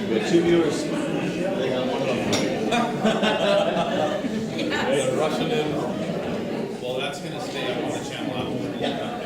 We have 2 viewers. They got one of them. They're rushing in. Well, that's going to stay up on the channel after. Yeah.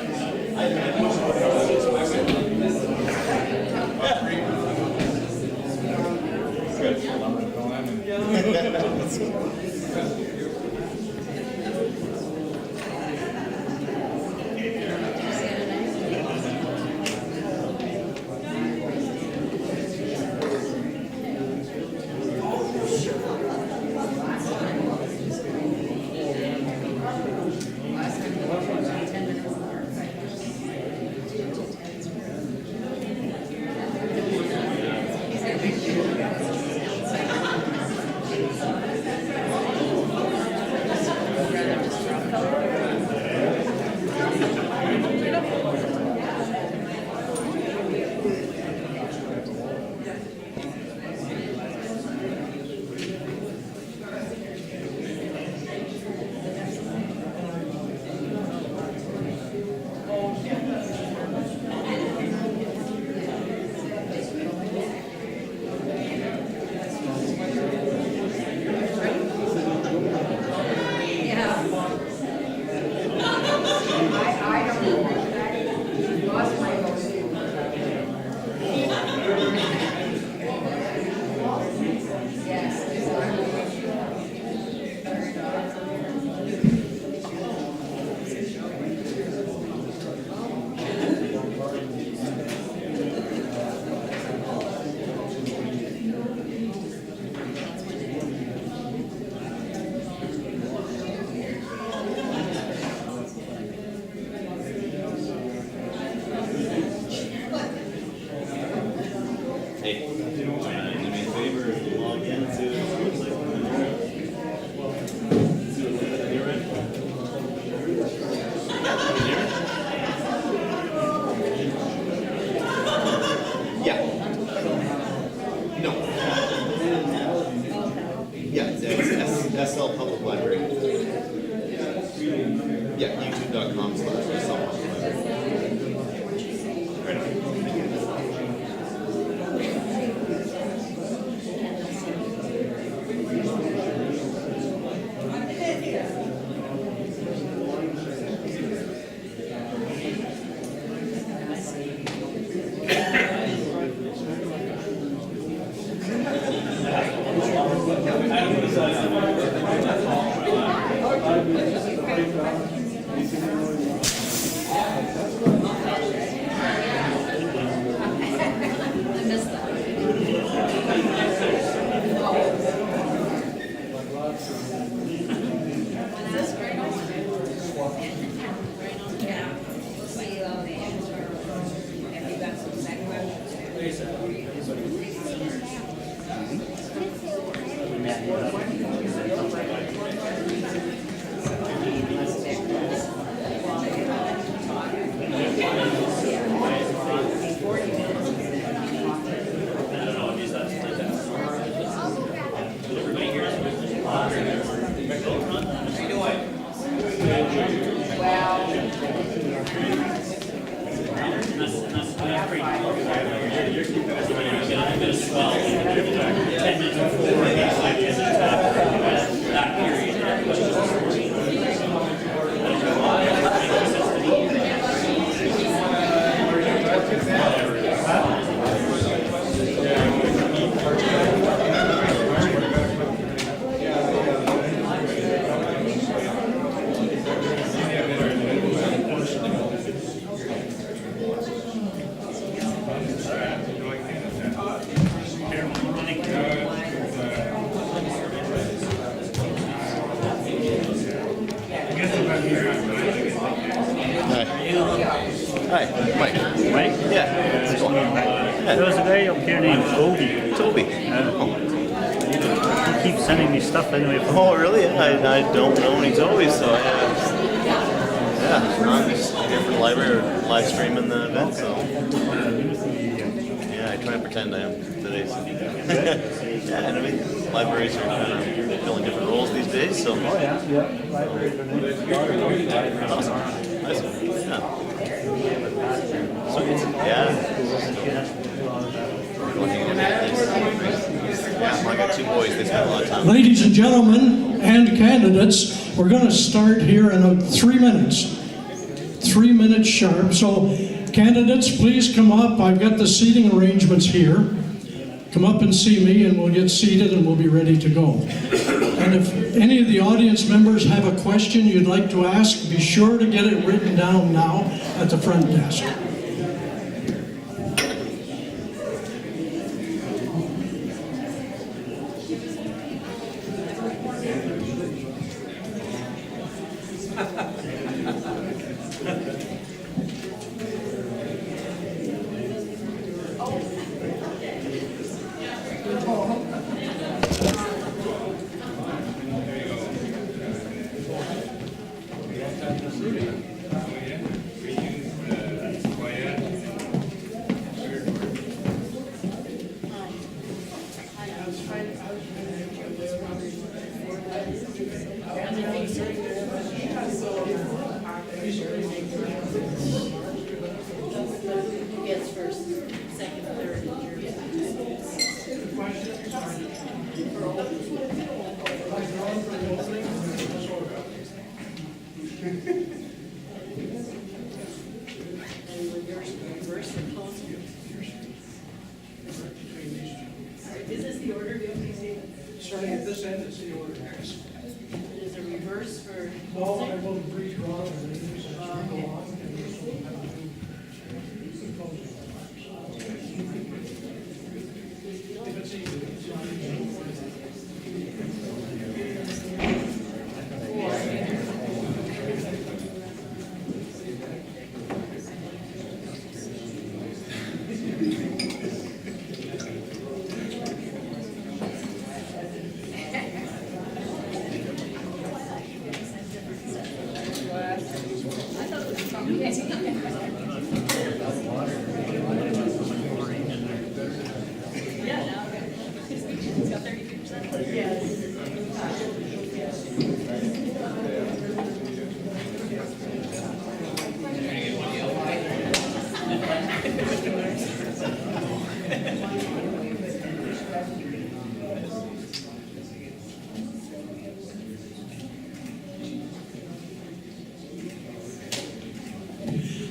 Hey, do me a favor, log into Yeah. No. Yeah, it's SL Public Library. Yeah, youtube.com/SL Public Library. Right on. Hi, Mike. Mike? Yeah. Nice to meet you. There was a guy up here named Toby. Toby. He keeps sending me stuff anyway. Oh, really? I don't know any Toby, so I'm just here for the library or live streaming the event, so yeah, I try and pretend I am today. So. Yeah, and I mean, libraries are kind of filling different roles these days, so. Oh yeah. Library. Awesome. Nice. Yeah. Sweet. Yeah. two boys, they spend a lot of time. Ladies and gentlemen and candidates, we're going to start here in 3 minutes. 3 minutes sharp. So candidates, please come up. I've got the seating arrangements here. Come up and see me and we'll get seated and we'll be ready to go. And if any of the audience members have a question you'd like to ask, be sure to get it written down now at the front desk. Gets first, second, third, reverse and close. Is this the order? Starting at this end, it's the order. Is a reverse for No, I will redraw the names as we go on. And this will have if it's easy, it's not easy.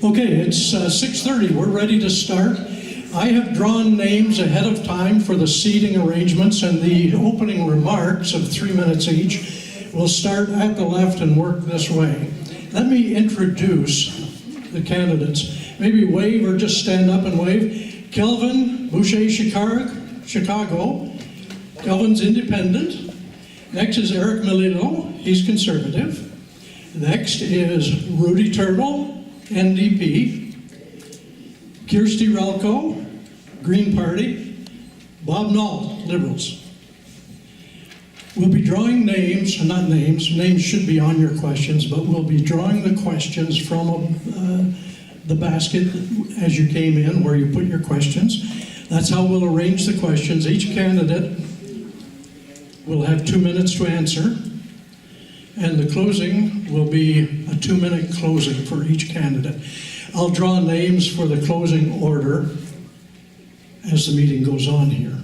Okay, it's 6:30. We're ready to start. I have drawn names ahead of time for the seating arrangements and the opening remarks of 3 minutes each. We'll start at the left and work this way. Let me introduce the candidates. Maybe wave or just stand up and wave. Kelvin Boucher Chicago. Kelvin's independent. Next is Eric Melillo. He's conservative. Next is Rudy Turtle, NDP, Kirsty Relko, Green Party, Bob Knoll, Liberals. We'll be drawing names, not names, names should be on your questions, but we'll be drawing the questions from the basket as you came in, where you put your questions. That's how we'll arrange the questions. Each candidate will have 2 minutes to answer. And the closing will be a 2-minute closing for each candidate. I'll draw names for the closing order as the meeting goes on here.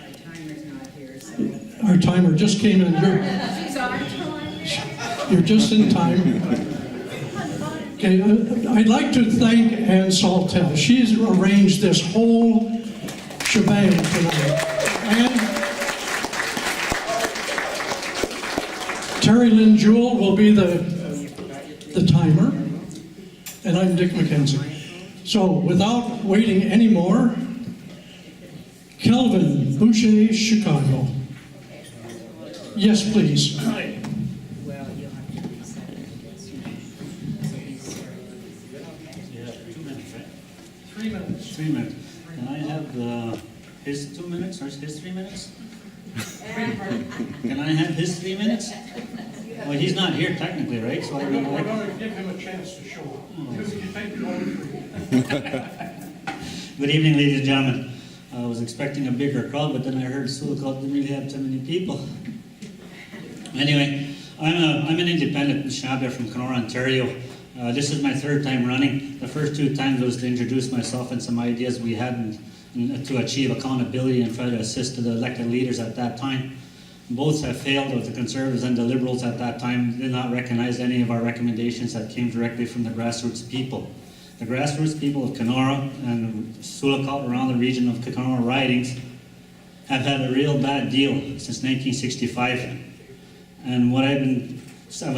Our timer's not here, so. Our timer just came in. You're just in time. Okay, I'd like to thank Ann Saltel. She's arranged this whole shebang tonight. And Terry Lynn Jewell will be the timer, and I'm Dick McKenzie. So without waiting anymore, Kelvin Boucher, Chicago. Yes, please. Well, you'll have to decide. Yeah, 2 minutes, right? 3 minutes. 3 minutes. Can I have his 2 minutes or his 3 minutes? Can I have his 3 minutes? Well, he's not here technically, right? So We're going to give him a chance to show up. You take the order for you. Good evening, ladies and gentlemen. I was expecting a bigger crowd, but then I heard Sioux Club didn't really have too many people. Anyway, I'm an independent Shabir from Kenora, Ontario. This is my 3rd time running. The first 2 times was to introduce myself and some ideas we had to achieve accountability and try to assist the elected leaders at that time. Both have failed, with the Conservatives and the Liberals at that time did not recognize any of our recommendations that came directly from the grassroots people. The grassroots people of Kenora and Sulakot around the region of Kenora ridings have had a real bad deal since 1965. And when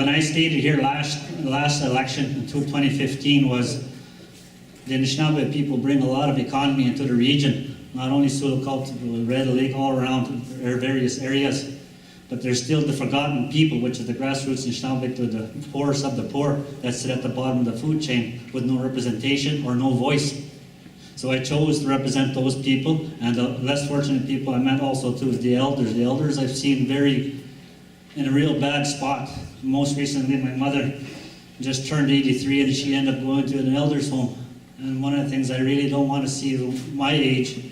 I stated here last election until 2015 was the Anishinaabe people bring a lot of economy into the region, not only Sulakot, Red Lake, all around their various areas. But there's still the forgotten people, which is the grassroots Anishinaabe, to the poorest of the poor, that sit at the bottom of the food chain with no representation or no voice. So I chose to represent those people, and the less fortunate people I met also too is the elders. The elders I've seen in a real bad spot. Most recently, my mother just turned 83 and she ended up going to an elders home. And one of the things I really don't want to see my age,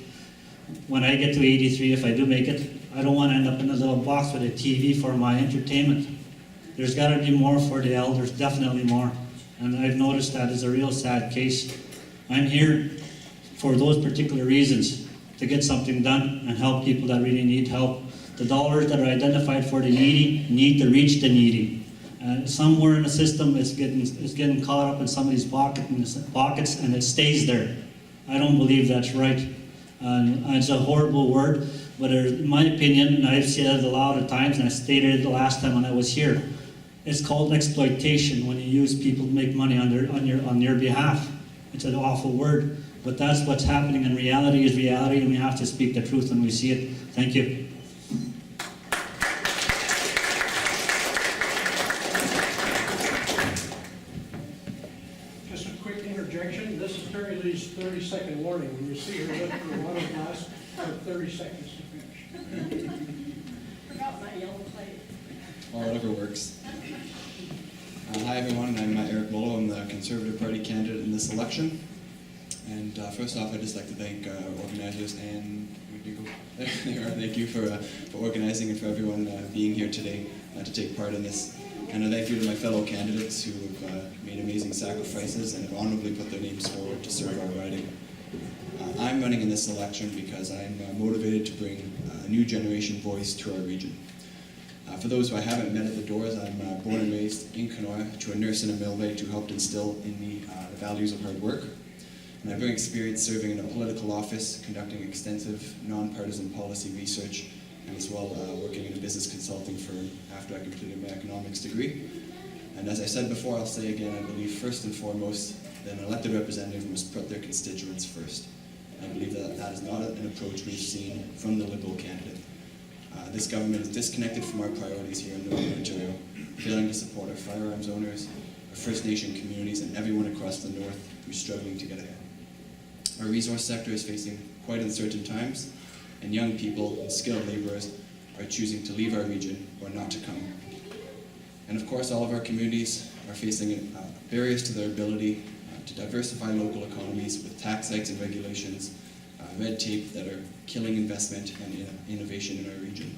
when I get to 83, if I do make it, I don't want to end up in a little box with a TV for my entertainment. There's got to be more for the elders, definitely more. And I've noticed that is a real sad case. I'm here for those particular reasons, to get something done and help people that really need help. The dollars that are identified for the needy need to reach the needy. Somewhere in the system, it's getting caught up in somebody's pockets, and it stays there. I don't believe that's right. It's a horrible word, but in my opinion, and I've said it a lot of times, and I stated it the last time when I was here, it's called exploitation when you use people to make money on your behalf. It's an awful word, but that's what's happening, and reality is reality, and we have to speak the truth when we see it. Thank you. Just a quick interjection. This is Terry Lee's 30-second warning. When you see her lift her water glass, you have 30 seconds to finish. Forgot my yellow plate. Or whatever works. Hi everyone, I'm Eric Bolo. I'm the Conservative Party candidate in this election. And first off, I'd just like to thank organizers and thank you for organizing and for everyone being here today to take part in this. And a thank you to my fellow candidates who have made amazing sacrifices and have honorably put their names forward to serve our riding. I'm running in this election because I'm motivated to bring a new generation voice to our region. For those who I haven't met at the doors, I'm born and raised in Kenora to a nurse and a millwright who helped instill in me the values of hard work. And I bring experience serving in a political office, conducting extensive nonpartisan policy research, and as well working in a business consulting firm after I completed my economics degree. And as I said before, I'll say again, I believe first and foremost that an elected representative must put their constituents first. I believe that that is not an approach we've seen from the Liberal candidate. This government is disconnected from our priorities here in Northern Ontario, failing to support our firearms owners, our First Nation communities, and everyone across the North who's struggling to get ahead. Our resource sector is facing quite uncertain times, and young people and skilled laborers are choosing to leave our region or not to come. And of course, all of our communities are facing barriers to their ability to diversify local economies with tax hikes and regulations, red tape that are killing investment and innovation in our region.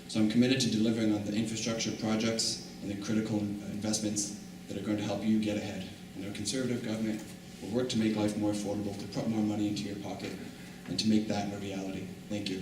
So I'm committed to delivering on the infrastructure projects and the critical investments that are going to help you get ahead. And our Conservative government will work to make life more affordable, to put more money into your pocket, and to make that a reality. Thank you.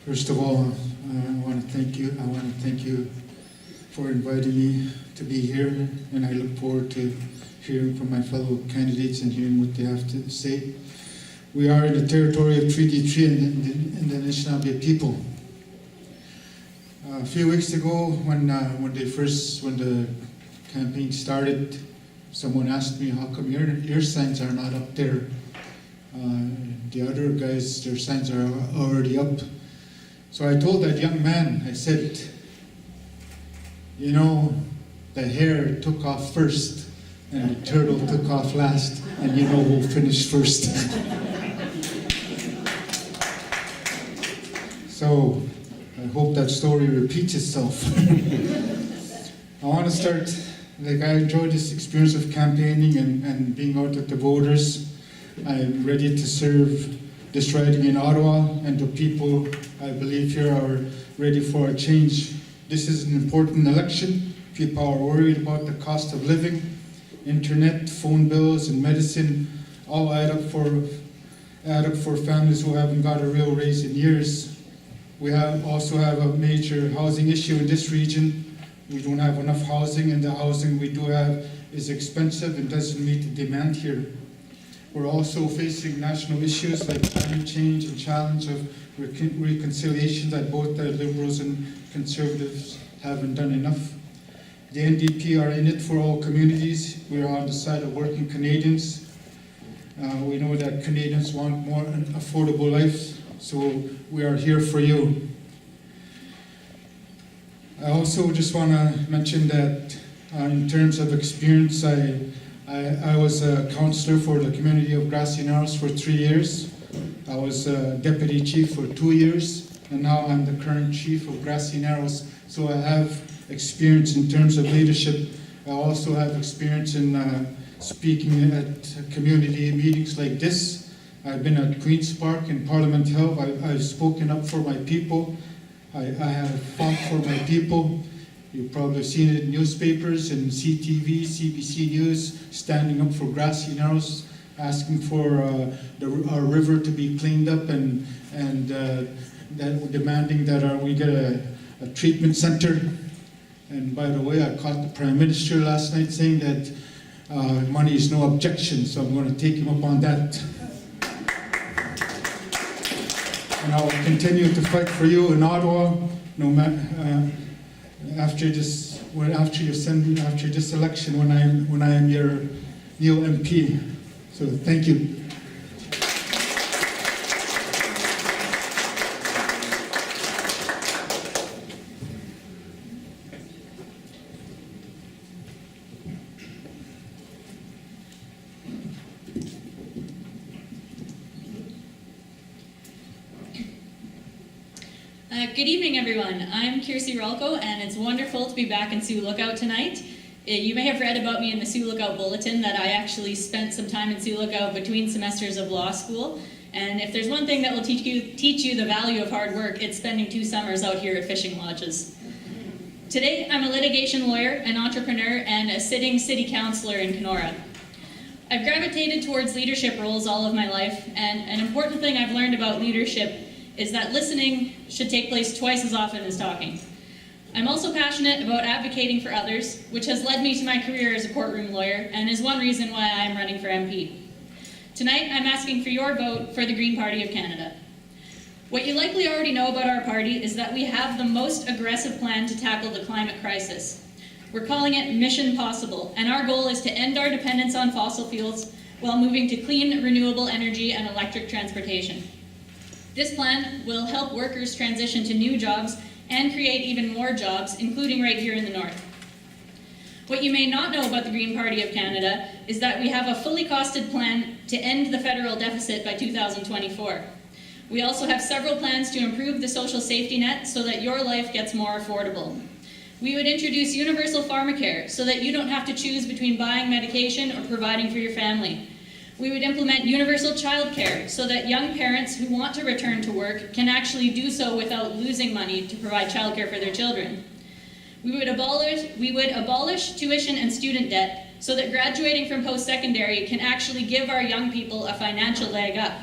First of all, I want to thank you. I want to thank you for inviting me to be here, and I look forward to hearing from my fellow candidates and hearing what they have to say. We are in the territory of Treaty 3 and the Anishinaabe people. A few weeks ago, when the campaign started, someone asked me, "How come your signs are not up there? The other guys, their signs are already up." So I told that young man, I said, "You know, the hare took off first, and the turtle took off last, and you know who finished first." So I hope that story repeats itself. I want to start, like I enjoyed this experience of campaigning and being out with the voters. I'm ready to serve this riding in Ottawa, and the people I believe here are ready for a change. This is an important election. People are worried about the cost of living, internet, phone bills, and medicine all add up for families who haven't got a real raise in years. We also have a major housing issue in this region. We don't have enough housing, and the housing we do have is expensive and doesn't meet the demand here. We're also facing national issues like climate change and challenge of reconciliation that both the Liberals and Conservatives haven't done enough. The NDP are in it for all communities. We're on the side of working Canadians. We know that Canadians want more affordable lives, so we are here for you. I also just want to mention that in terms of experience, I was a councillor for the community of Grassy Narrows for 3 years. I was a deputy chief for 2 years, and now I'm the current chief of Grassy Narrows. So I have experience in terms of leadership. I also have experience in speaking at community meetings like this. I've been at Queen's Park and Parliament Hill. I've spoken up for my people. I have fought for my people. You've probably seen it in newspapers and CTV, CBC News, standing up for Grassy Narrows, asking for our river to be cleaned up and demanding that we get a treatment center. And by the way, I caught the Prime Minister last night saying that money is no objection, so I'm going to take him up on that. And I'll continue to fight for you in Ottawa, no matter after this election, when I am your new MP. So thank you. Good evening, everyone. I'm Kiersey Rolko, and it's wonderful to be back in Sioux Lookout tonight. You may have read about me in the Sioux Lookout Bulletin that I actually spent some time in Sioux Lookout between semesters of law school. And if there's one thing that will teach you the value of hard work, it's spending 2 summers out here at fishing lodges. Today, I'm a litigation lawyer, an entrepreneur, and a sitting city councillor in Kenora. I've gravitated towards leadership roles all of my life, and an important thing I've learned about leadership is that listening should take place twice as often as talking. I'm also passionate about advocating for others, which has led me to my career as a courtroom lawyer and is one reason why I'm running for MP. Tonight, I'm asking for your vote for the Green Party of Canada. What you likely already know about our party is that we have the most aggressive plan to tackle the climate crisis. We're calling it Mission Possible, and our goal is to end our dependence on fossil fuels while moving to clean, renewable energy and electric transportation. This plan will help workers transition to new jobs and create even more jobs, including right here in the north. What you may not know about the Green Party of Canada is that we have a fully costed plan to end the federal deficit by 2024. We also have several plans to improve the social safety net so that your life gets more affordable. We would introduce universal pharmacare so that you don't have to choose between buying medication or providing for your family. We would implement universal childcare so that young parents who want to return to work can actually do so without losing money to provide childcare for their children. We would abolish tuition and student debt so that graduating from post-secondary can actually give our young people a financial leg up.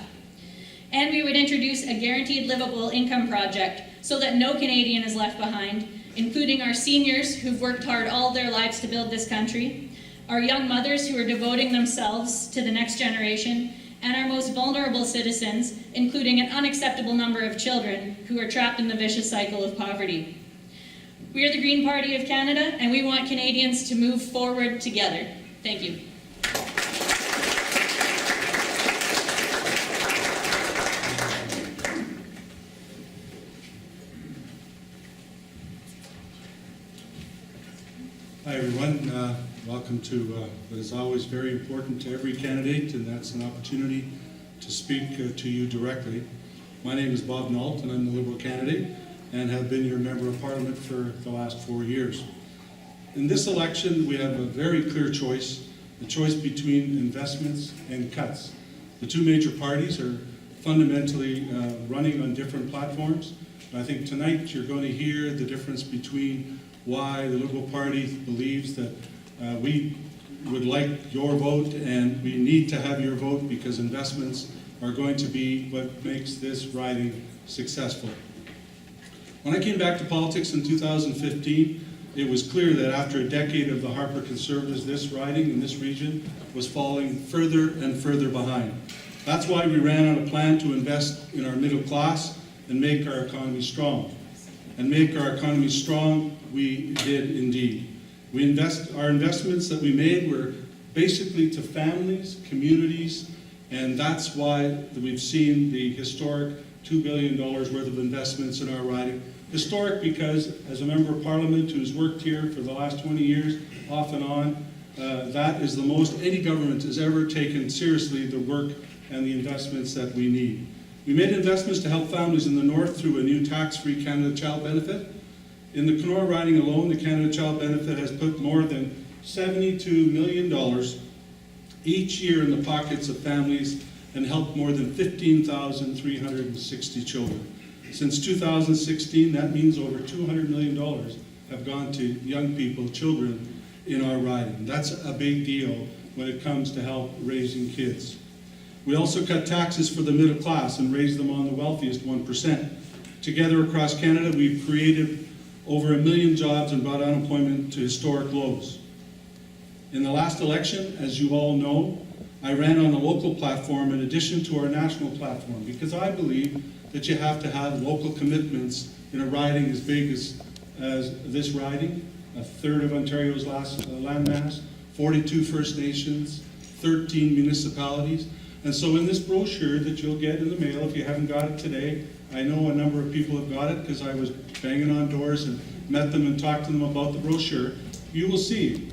And we would introduce a guaranteed livable income project so that no Canadian is left behind, including our seniors who've worked hard all their lives to build this country, our young mothers who are devoting themselves to the next generation, and our most vulnerable citizens, including an unacceptable number of children who are trapped in the vicious cycle of poverty. We are the Green Party of Canada, and we want Canadians to move forward together. Thank you. Hi everyone, welcome to what is always very important to every candidate, and that's an opportunity to speak to you directly. My name is Bob Nault, and I'm the Liberal candidate, and have been your Member of Parliament for the last 4 years. In this election, we have a very clear choice, the choice between investments and cuts. The two major parties are fundamentally running on different platforms. I think tonight you're going to hear the difference between why the Liberal Party believes that we would like your vote and we need to have your vote because investments are going to be what makes this riding successful. When I came back to politics in 2015, it was clear that after a decade of the Harper Conservatives, this riding in this region was falling further and further behind. That's why we ran on a plan to invest in our middle class and make our economy strong. And make our economy strong, we did indeed. Our investments that we made were basically to families, communities, and that's why we've seen the historic $2 billion worth of investments in our riding. Historic because, as a Member of Parliament who's worked here for the last 20 years, off and on, that is the most any government has ever taken seriously the work and the investments that we need. We made investments to help families in the north through a new tax-free Canada Child Benefit. In the Kenora riding alone, the Canada Child Benefit has put more than $72 million each year in the pockets of families and helped more than 15,360 children. Since 2016, that means over $200 million have gone to young people, children in our riding. That's a big deal when it comes to help raising kids. We also cut taxes for the middle class and raised them on the wealthiest 1%. Together across Canada, we've created over 1 million jobs and brought unemployment to historic lows. In the last election, as you all know, I ran on the local platform in addition to our national platform because I believe that you have to have local commitments in a riding as big as this riding, a third of Ontario's landmass, 42 First Nations, 13 municipalities. And so in this brochure that you'll get in the mail, if you haven't got it today, I know a number of people have got it because I was banging on doors and met them and talked to them about the brochure. You will see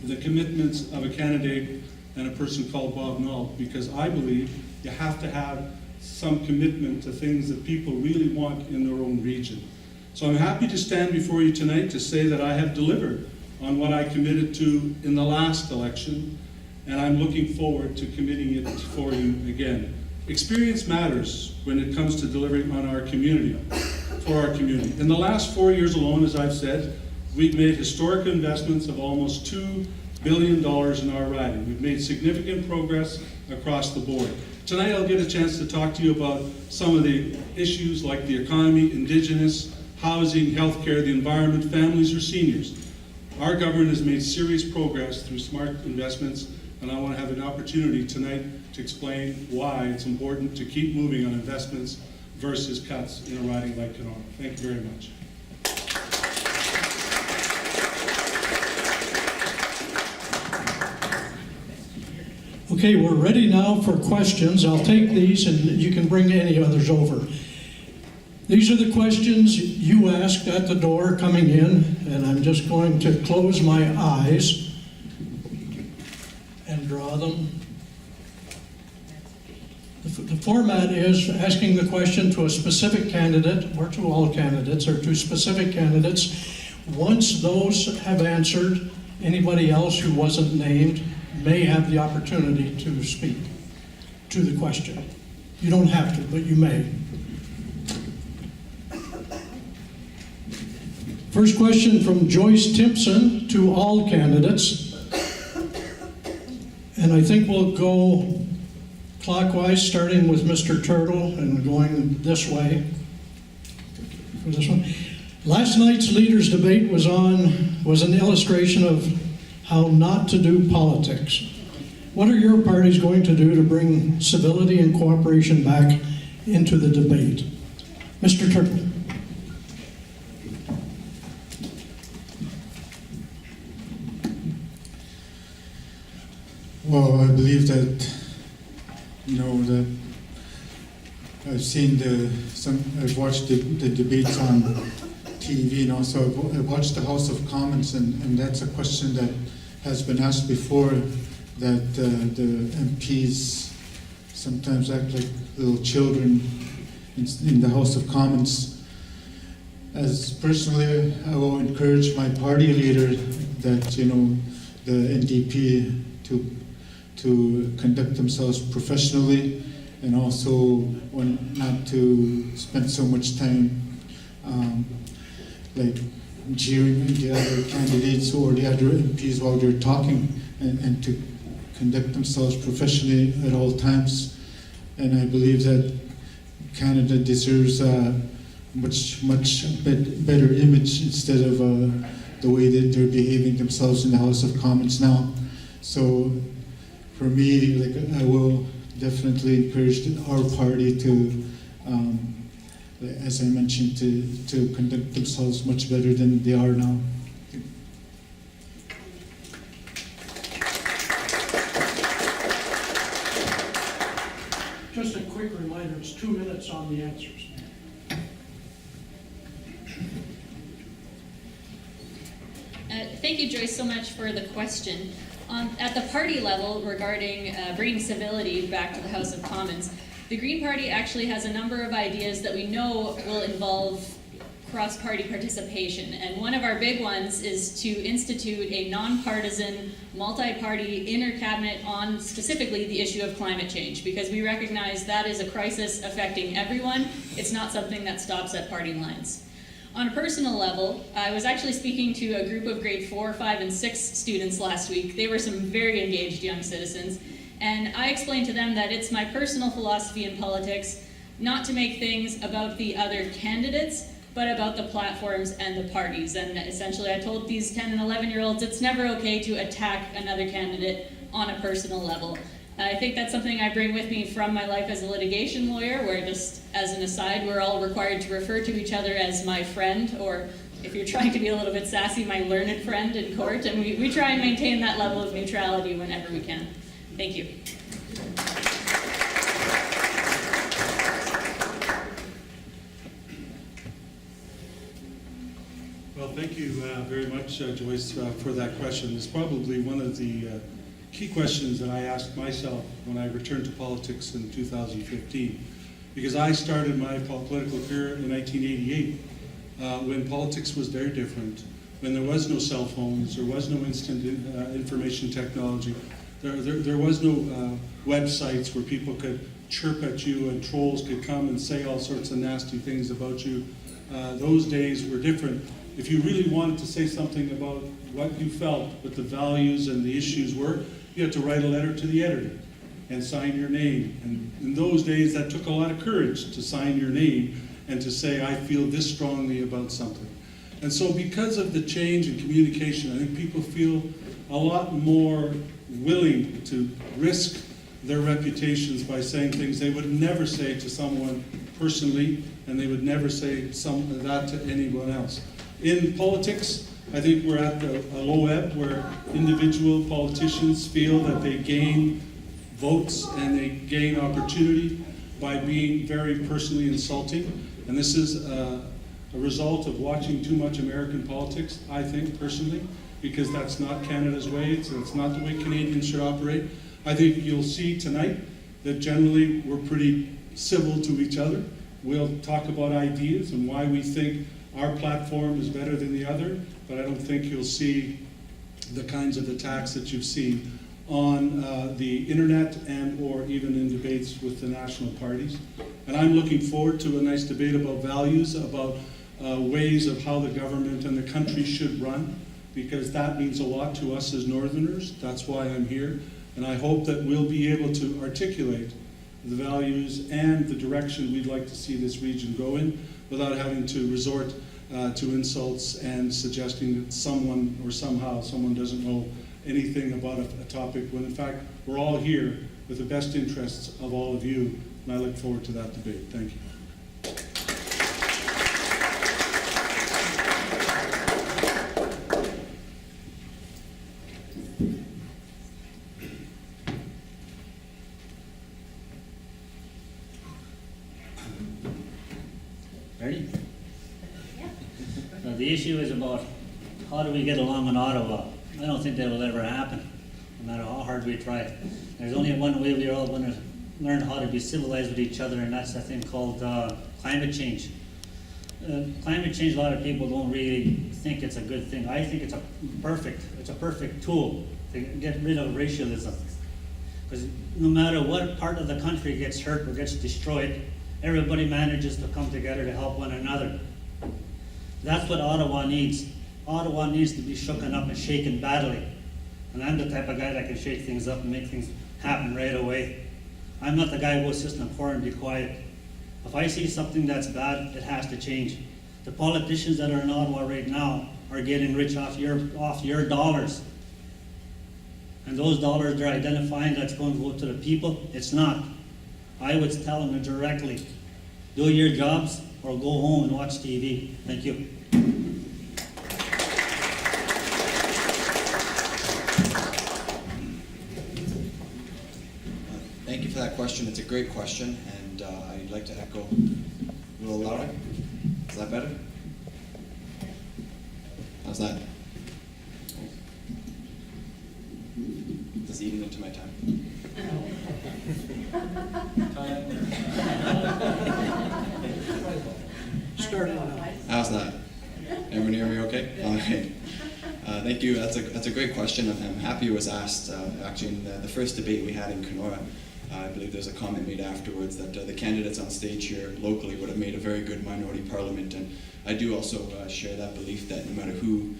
the commitments of a candidate and a person called Bob Nault, because I believe you have to have some commitment to things that people really want in their own region. So I'm happy to stand before you tonight to say that I have delivered on what I committed to in the last election, and I'm looking forward to committing it for you again. Experience matters when it comes to delivering on our community, for our community. In the last 4 years alone, as I've said, we've made historic investments of almost $2 billion in our riding. We've made significant progress across the board. Tonight I'll get a chance to talk to you about some of the issues like the economy, Indigenous, housing, healthcare, the environment, families, or seniors. Our government has made serious progress through smart investments, and I want to have an opportunity tonight to explain why it's important to keep moving on investments versus cuts in a riding like Kenora. Thank you very much. Okay, we're ready now for questions. I'll take these and you can bring any others over. These are the questions you asked at the door coming in, and I'm just going to close my eyes and draw them. The format is asking the question to a specific candidate, or to all candidates, or to specific candidates. Once those have answered, anybody else who wasn't named may have the opportunity to speak to the question. You don't have to, but you may. First question from Joyce Timpson to all candidates. And I think we'll go clockwise, starting with Mr. Turtle and going this way for this one. Last night's leaders' debate was an illustration of how not to do politics. What are your parties going to do to bring civility and cooperation back into the debate? Mr. Turtle. Well, I believe that, that I've watched the debates on TV, and also I watched the House of Commons, and that's a question that has been asked before, that the MPs sometimes act like little children in the House of Commons. As personally, I will encourage my party leader that, you know, the NDP to conduct themselves professionally, and also not to spend so much time like jeering the other candidates or the other MPs while they're talking, and to conduct themselves professionally at all times. And I believe that Canada deserves a much better image instead of the way that they're behaving themselves in the House of Commons now. So for me, like, I will definitely encourage our party to, as I mentioned, to conduct themselves much better than they are now. Just a quick reminder, it's 2 minutes on the answers. Thank you, Joyce, so much for the question. At the party level, regarding bringing civility back to the House of Commons, the Green Party actually has a number of ideas that we know will involve cross-party participation. And one of our big ones is to institute a nonpartisan, multi-party inter-cabinet on specifically the issue of climate change, because we recognize that is a crisis affecting everyone. It's not something that stops at party lines. On a personal level, I was actually speaking to a group of grade 4, 5, and 6 students last week. They were some very engaged young citizens. And I explained to them that it's my personal philosophy in politics not to make things about the other candidates, but about the platforms and the parties. And essentially I told these 10 and 11-year-olds it's never okay to attack another candidate on a personal level. I think that's something I bring with me from my life as a litigation lawyer, where, just as an aside, we're all required to refer to each other as my friend, or if you're trying to be a little bit sassy, my learned friend in court, and we try and maintain that level of neutrality whenever we can. Thank you. Well, thank you very much, Joyce, for that question. It's probably one of the key questions that I asked myself when I returned to politics in 2015, because I started my political career in 1988 when politics was very different, when there was no cell phones, there was no instant information technology, there was no websites where people could chirp at you and trolls could come and say all sorts of nasty things about you. Those days were different. If you really wanted to say something about what you felt, what the values and the issues were, you had to write a letter to the editor and sign your name. And in those days, that took a lot of courage to sign your name and to say, I feel this strongly about something. And so because of the change in communication, I think people feel a lot more willing to risk their reputations by saying things they would never say to someone personally, and they would never say that to anyone else. In politics, I think we're at a low ebb where individual politicians feel that they gain votes and they gain opportunity by being very personally insulting. And this is a result of watching too much American politics, I think, personally, because that's not Canada's way, it's not the way Canadians should operate. I think you'll see tonight that generally we're pretty civil to each other. We'll talk about ideas and why we think our platform is better than the other, but I don't think you'll see the kinds of attacks that you've seen on the internet and or even in debates with the national parties. And I'm looking forward to a nice debate about values, about ways of how the government and the country should run, because that means a lot to us as Northerners. That's why I'm here. And I hope that we'll be able to articulate the values and the direction we'd like to see this region go in without having to resort to insults and suggesting that someone or somehow someone doesn't know anything about a topic, when in fact we're all here with the best interests of all of you, and I look forward to that debate. Thank you. Ready? The issue is about how do we get along in Ottawa. I don't think that will ever happen, no matter how hard we try. There's only one way we're all going to learn how to be civilized with each other, and that's a thing called climate change. Climate change, a lot of people don't really think it's a good thing. I think it's a perfect tool to get rid of racialism. Because no matter what part of the country gets hurt or gets destroyed, everybody manages to come together to help one another. That's what Ottawa needs. Ottawa needs to be shooken up and shaken badly. And I'm the type of guy that can shake things up and make things happen right away. I'm not the guy who will sit in a corner and be quiet. If I see something that's bad, it has to change. The politicians that are in Ottawa right now are getting rich off your dollars. And those dollars they're identifying that's going to go to the people, it's not. I would tell them directly, do your jobs or go home and watch TV. Thank you. Thank you for that question. It's a great question, and I'd like to echo a little louder. Is that better? How's that? Just eating into my time. Start it out. How's that? Everyone hear me okay? All right. Thank you. That's a great question. I'm happy it was asked. Actually, in the first debate we had in Kenora, I believe there's a comment made afterwards that the candidates on stage here locally would have made a very good minority parliament. And I do also share that belief that no matter who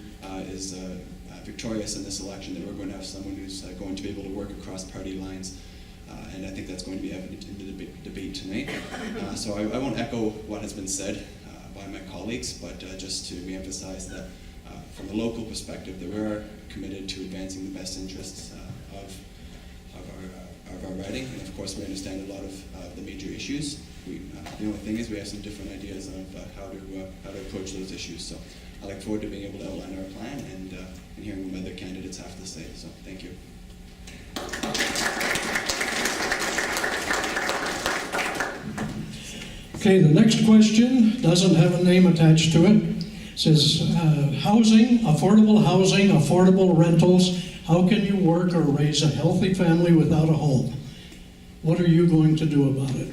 is victorious in this election, that we're going to have someone who's going to be able to work across party lines. And I think that's going to be evident in the debate tonight. So I won't echo what has been said by my colleagues, but just to reemphasize that from a local perspective, that we are committed to advancing the best interests of our riding. And of course, we understand a lot of the major issues. The only thing is we have some different ideas of how to approach those issues. So I look forward to being able to outline our plan and hearing what other candidates have to say. So thank you. Okay, the next question doesn't have a name attached to it. It says, housing, affordable rentals. How can you work or raise a healthy family without a home? What are you going to do about it?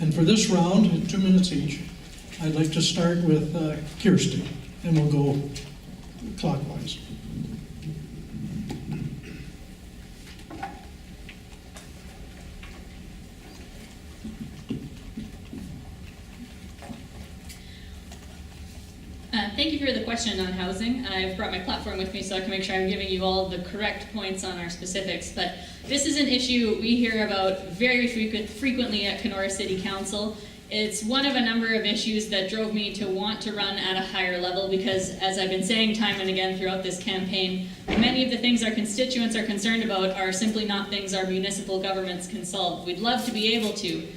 And for this round, 2 minutes each, I'd like to start with Kirsty, and we'll go clockwise. Thank you for the question on housing. I've brought my platform with me so I can make sure I'm giving you all the correct points on our specifics. But this is an issue we hear about very frequently at Kenora City Council. It's one of a number of issues that drove me to want to run at a higher level because, as I've been saying time and again throughout this campaign, many of the things our constituents are concerned about are simply not things our municipal governments can solve. We'd love to be able to.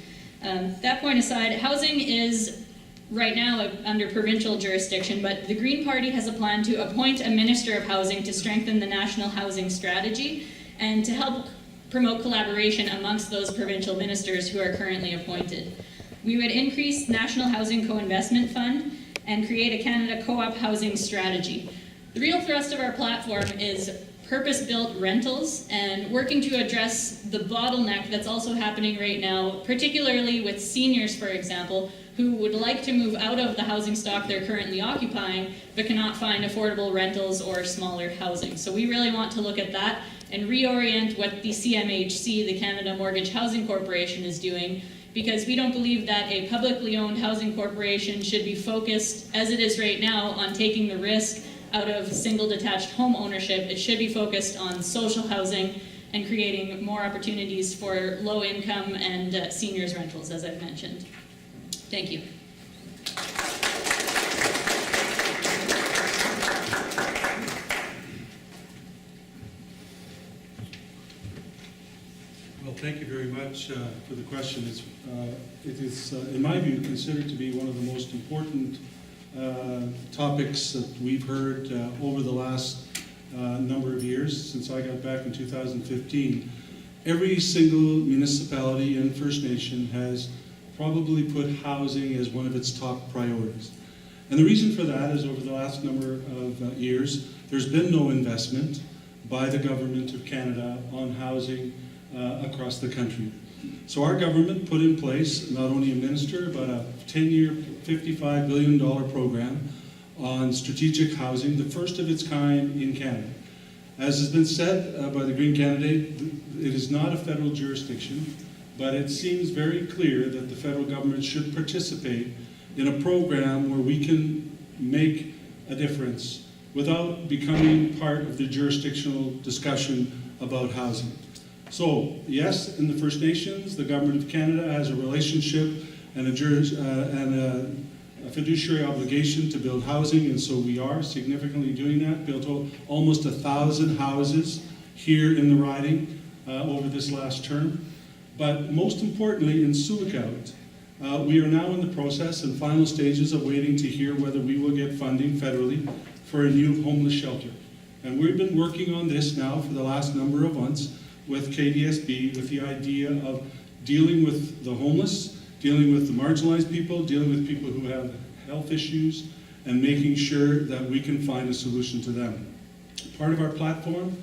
That point aside, housing is right now under provincial jurisdiction, but the Green Party has a plan to appoint a Minister of Housing to strengthen the national housing strategy and to help promote collaboration amongst those provincial ministers who are currently appointed. We would increase National Housing Co-Investment Fund and create a Canada Co-op housing strategy. The real thrust of our platform is purpose-built rentals and working to address the bottleneck that's also happening right now, particularly with seniors, for example, who would like to move out of the housing stock they're currently occupying, but cannot find affordable rentals or smaller housing. So we really want to look at that and reorient what the CMHC, the Canada Mortgage Housing Corporation, is doing, because we don't believe that a publicly owned housing corporation should be focused, as it is right now, on taking the risk out of single detached home ownership. It should be focused on social housing and creating more opportunities for low income and seniors rentals, as I've mentioned. Thank you. Well, thank you very much for the question. It is, in my view, considered to be one of the most important topics that we've heard over the last number of years since I got back in 2015. Every single municipality and First Nation has probably put housing as one of its top priorities. And the reason for that is over the last number of years, there's been no investment by the Government of Canada on housing across the country. So our government put in place not only a minister, but a 10-year, $55 billion program on strategic housing, the first of its kind in Canada. As has been said by the Green candidate, it is not a federal jurisdiction, but it seems very clear that the federal government should participate in a program where we can make a difference without becoming part of the jurisdictional discussion about housing. So, yes, in the First Nations, the Government of Canada has a relationship and a fiduciary obligation to build housing, and so we are significantly doing that. Built almost 1,000 houses here in the riding over this last term. But most importantly, in Sioux Lookout, we are now in the process and final stages of waiting to hear whether we will get funding federally for a new homeless shelter. And we've been working on this now for the last number of months with KDSB with the idea of dealing with the homeless, dealing with the marginalized people, dealing with people who have health issues, and making sure that we can find a solution to them. Part of our platform,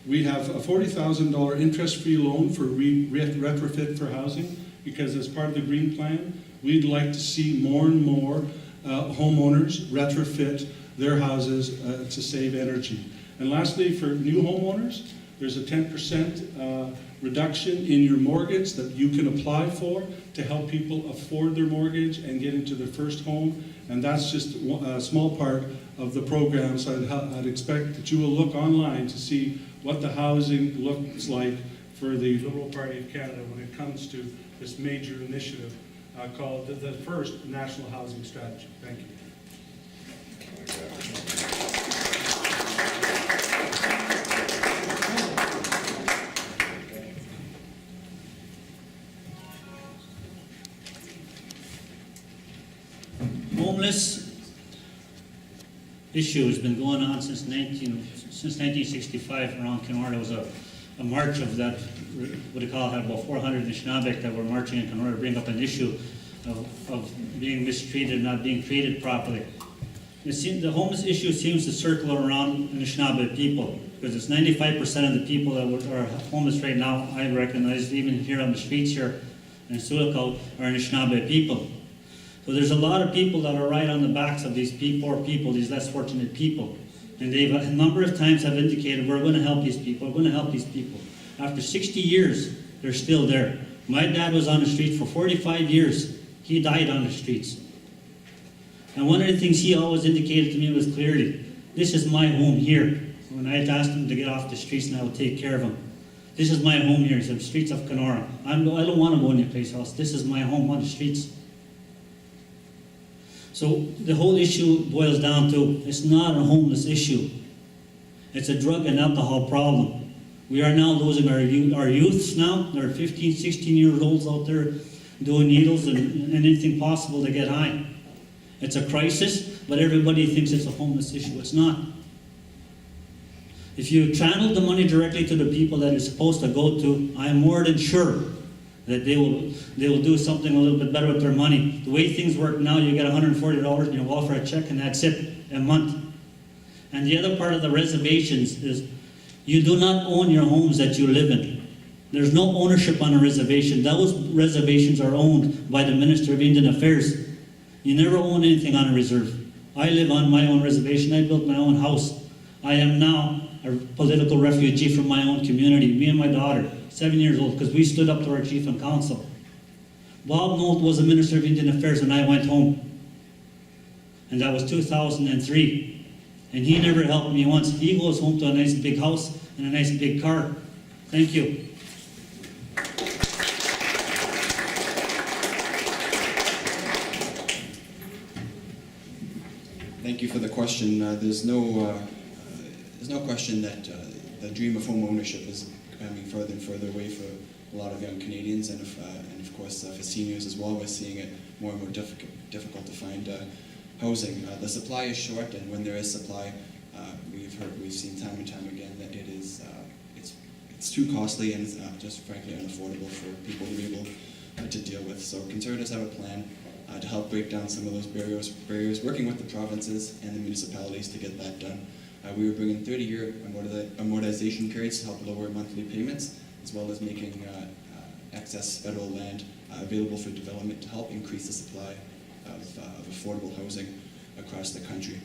we have a $40,000 interest-free loan for retrofit for housing, because as part of the Green Plan, we'd like to see more and more homeowners retrofit their houses to save energy. And lastly, for new homeowners, there's a 10% reduction in your mortgage that you can apply for to help people afford their mortgage and get into their first home. And that's just a small part of the program, so I'd expect that you will look online to see what the housing looks like for the Liberal Party of Canada when it comes to this major initiative called the First National Housing Strategy. Thank you. Homeless issue has been going on since 1965 around Kenora. There was a march of that, what do you call it, had about 400 in Anishinaabe that were marching in Kenora to bring up an issue of being mistreated, not being treated properly. The homeless issue seems to circle around Anishinaabe people, because it's 95% of the people that are homeless right now, I recognize, even here on the streets here in Sioux Lookout, are Anishinaabe people. So there's a lot of people that are right on the backs of these poor people, these less fortunate people. And they've a number of times have indicated, we're going to help these people, we're going to help these people. After 60 years, they're still there. My dad was on the street for 45 years. He died on the streets. And one of the things he always indicated to me was clearly, this is my home here. When I had asked him to get off the streets and I would take care of him. This is my home here, the streets of Kenora. I don't want to go anyplace else. This is my home on the streets. So the whole issue boils down to, it's not a homeless issue. It's a drug and alcohol problem. We are now losing our youths now. They're 15, 16 years old out there doing needles and anything possible to get high. It's a crisis, but everybody thinks it's a homeless issue. It's not. If you channel the money directly to the people that it's supposed to go to, I am more than sure that they will do something a little bit better with their money. The way things work now, you get $140 in your welfare check, and that's it, a month. And the other part of the reservations is you do not own your homes that you live in. There's no ownership on a reservation. Those reservations are owned by the Minister of Indian Affairs. You never own anything on a reserve. I live on my own reservation. I built my own house. I am now a political refugee from my own community, me and my daughter, 7 years old, because we stood up to our chief and council. Bob Nolt was the Minister of Indian Affairs when I went home. And that was 2003. And he never helped me once. He goes home to a nice big house and a nice big car. Thank you. Thank you for the question. There's no question that the dream of home ownership is becoming further and further away for a lot of young Canadians, and of course for seniors as well. We're seeing it more and more difficult to find housing. The supply is short, and when there is supply, we've seen time and time again that it's too costly and it's just frankly unaffordable for people to be able to deal with. So Conservatives have a plan to help break down some of those barriers, working with the provinces and the municipalities to get that done. We were bringing 30-year amortization periods to help lower monthly payments, as well as making excess federal land available for development to help increase the supply of affordable housing across the country.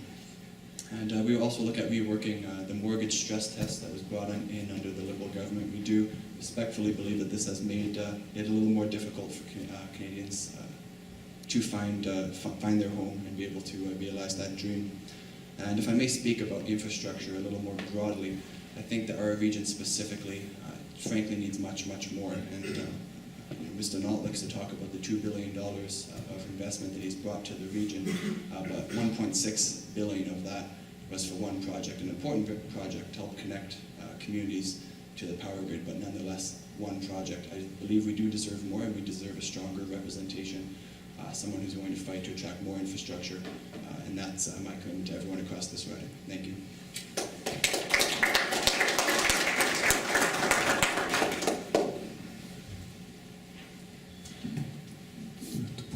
And we also look at reworking the mortgage stress test that was brought in under the Liberal government. We do respectfully believe that this has made it a little more difficult for Canadians to find their home and be able to realize that dream. And if I may speak about infrastructure a little more broadly, I think that our region specifically, frankly, needs much, much more. And Mr. Nault likes to talk about the $2 billion of investment that he's brought to the region, but $1.6 billion of that was for one project, an important project to help connect communities to the power grid, but nonetheless, one project. I believe we do deserve more, and we deserve a stronger representation, someone who's going to fight to attract more infrastructure, and that's my commitment to everyone across this riding. Thank you.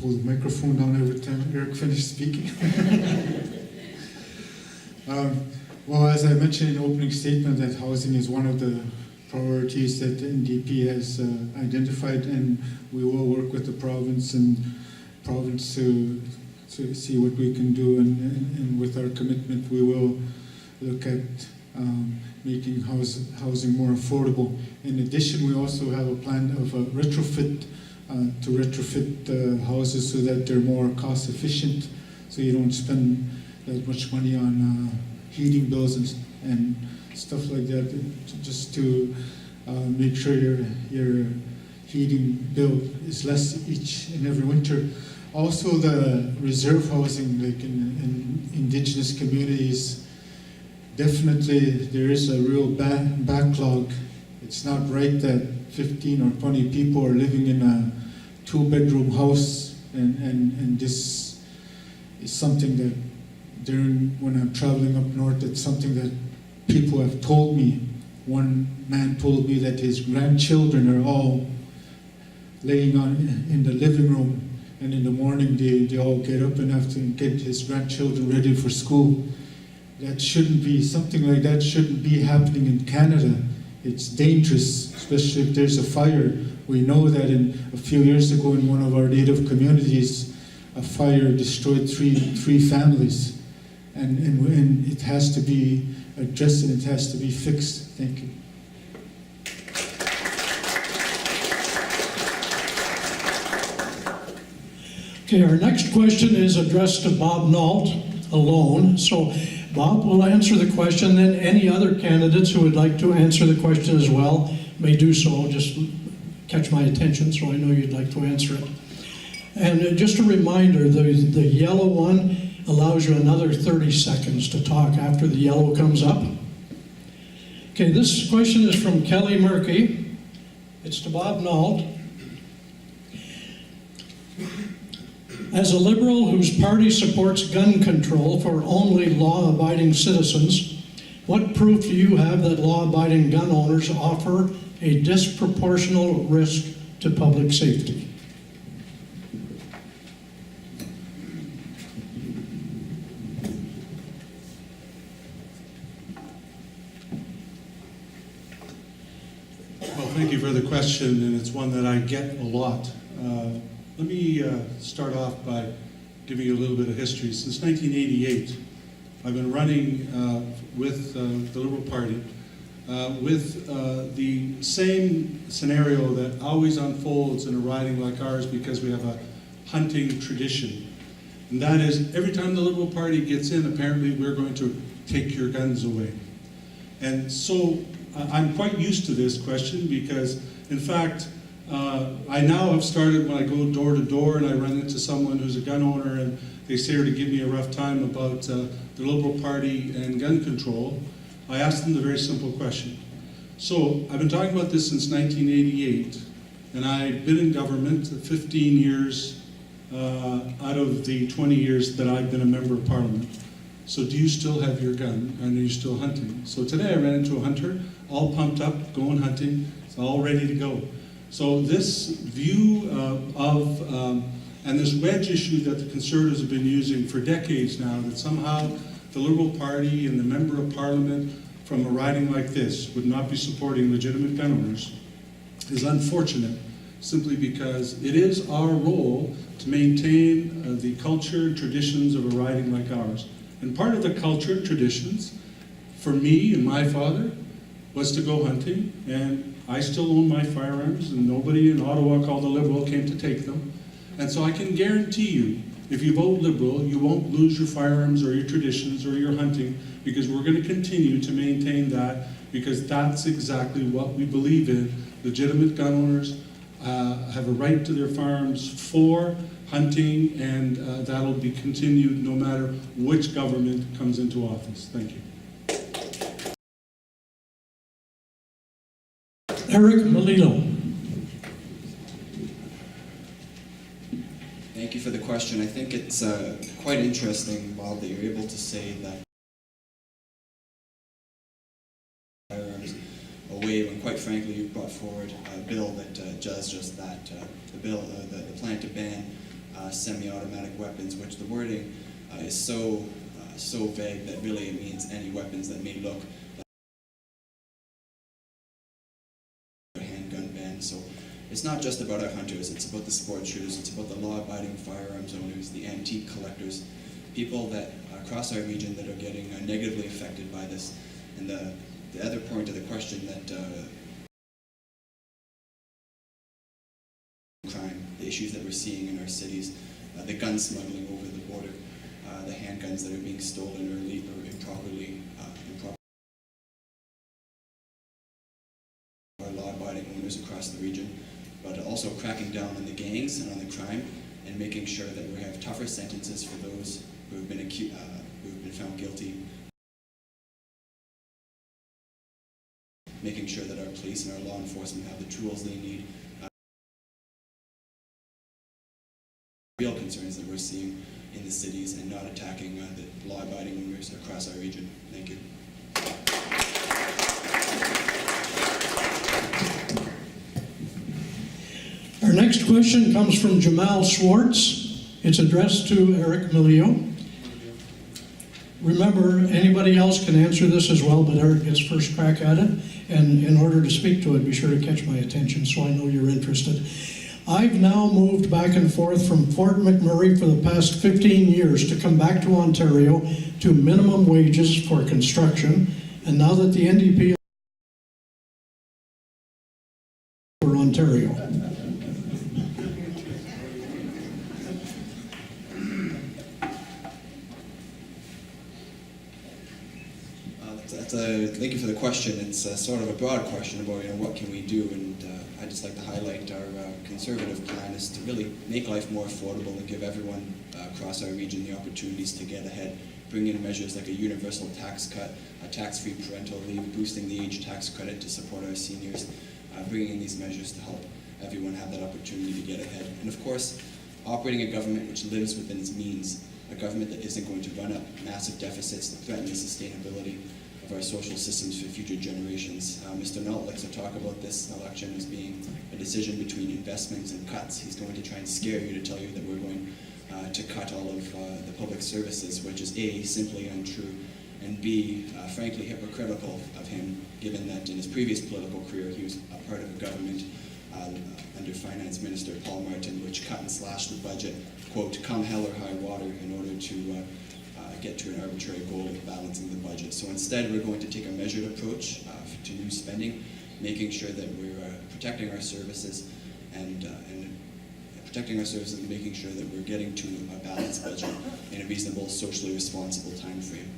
Pull the microphone down every time Eric finished speaking. Well, as I mentioned in the opening statement, that housing is one of the priorities that the NDP has identified, and we will work with the province to see what we can do, and with our commitment, we will look at making housing more affordable. In addition, we also have a plan of a retrofit houses so that they're more cost efficient, so you don't spend that much money on heating bills and stuff like that, just to make sure your heating bill is less each and every winter. Also, the reserve housing, like in Indigenous communities, definitely there is a real backlog. It's not right that 15 or 20 people are living in a 2-bedroom house, and this is something that when I'm traveling up north, it's something that people have told me. One man told me that his grandchildren are all laying in the living room, and in the morning they all get up and have to get his grandchildren ready for school. That shouldn't be, something like that shouldn't be happening in Canada. It's dangerous, especially if there's a fire. We know that a few years ago in one of our native communities, a fire destroyed three families. And it has to be addressed, and it has to be fixed. Thank you. Okay, our next question is addressed to Bob Nault alone. So Bob will answer the question, then any other candidates who would like to answer the question as well may do so. Just catch my attention so I know you'd like to answer it. And just a reminder, the yellow one allows you another 30 seconds to talk after the yellow comes up. Okay, this question is from Kelly Murphy. It's to Bob Nault. As a Liberal whose party supports gun control for only law-abiding citizens, what proof do you have that law-abiding gun owners offer a disproportional risk to public safety? Well, thank you for the question, and it's one that I get a lot. Let me start off by giving you a little bit of history. Since 1988, I've been running with the Liberal Party with the same scenario that always unfolds in a riding like ours, because we have a hunting tradition. And that is, every time the Liberal Party gets in, apparently we're going to take your guns away. And so I'm quite used to this question, because, in fact, I now have started, when I go door to door and I run into someone who's a gun owner and they say to give me a rough time about the Liberal Party and gun control, I ask them the very simple question. So I've been talking about this since 1988, and I've been in government 15 years out of the 20 years that I've been a member of Parliament. So do you still have your gun, and are you still hunting? So today I ran into a hunter, all pumped up, going hunting, it's all ready to go. So this view and this wedge issue that the Conservatives have been using for decades now, that somehow the Liberal Party and the Member of Parliament from a riding like this would not be supporting legitimate gun owners, is unfortunate. simply because it is our role to maintain the culture and traditions of a riding like ours. And part of the culture and traditions, for me and my father, was to go hunting, and I still own my firearms, and nobody in Ottawa called a Liberal came to take them. And so I can guarantee you, if you vote Liberal, you won't lose your firearms or your traditions or your hunting, because we're going to continue to maintain that, because that's exactly what we believe in. Legitimate gun owners have a right to their firearms for hunting, and that'll be continued no matter which government comes into office. Thank you. Eric Melillo. Thank you for the question. I think it's quite interesting, Bob, that you're able to say that firearms away when, quite frankly, you brought forward a bill that does just that. The plan to ban semi-automatic weapons, which the wording is so vague that really it means any weapons that may look like a handgun ban. So it's not just about our hunters, it's about the sport shooters, it's about the law-abiding firearms owners, the antique collectors, people that across our region that are getting negatively affected by this. And the other point of the question that crime, the issues that we're seeing in our cities, the gun smuggling over the border, the handguns that are being stolen or improperly by law-abiding owners across the region, but also cracking down on the gangs and on the crime, and making sure that we have tougher sentences for those who have been found guilty. Making sure that our police and our law enforcement have the tools they need. Real concerns that we're seeing in the cities, and not attacking the law-abiding owners across our region. Thank you. Our next question comes from Jamal Schwartz. It's addressed to Eric Melillo. Remember, anybody else can answer this as well, but Eric gets first crack at it. And in order to speak to it, be sure to catch my attention so I know you're interested. I've now moved back and forth from Fort McMurray for the past 15 years to come back to Ontario to minimum wages for construction. And now that the NDP for Ontario. Thank you for the question. It's sort of a broad question about what can we do, and I'd just like to highlight our conservative plan is to really make life more affordable and give everyone across our region the opportunities to get ahead. Bring in measures like a universal tax cut, a tax-free parental leave, boosting the age tax credit to support our seniors, bringing in these measures to help everyone have that opportunity to get ahead. And of course, operating a government which lives within its means, a government that isn't going to run up massive deficits that threaten the sustainability of our social systems for future generations. Mr. Nutt likes to talk about this election as being a decision between investments and cuts. He's going to try and scare you to tell you that we're going to cut all of the public services, which is A, simply untrue, and B, frankly hypocritical of him, given that in his previous political career he was a part of a government under Finance Minister Paul Martin, which cut and slashed the budget, quote, come hell or high water, in order to get to an arbitrary goal of balancing the budget. So instead, we're going to take a measured approach to new spending, making sure that we're protecting our services and making sure that we're getting to a balanced budget in a reasonable, socially responsible time frame.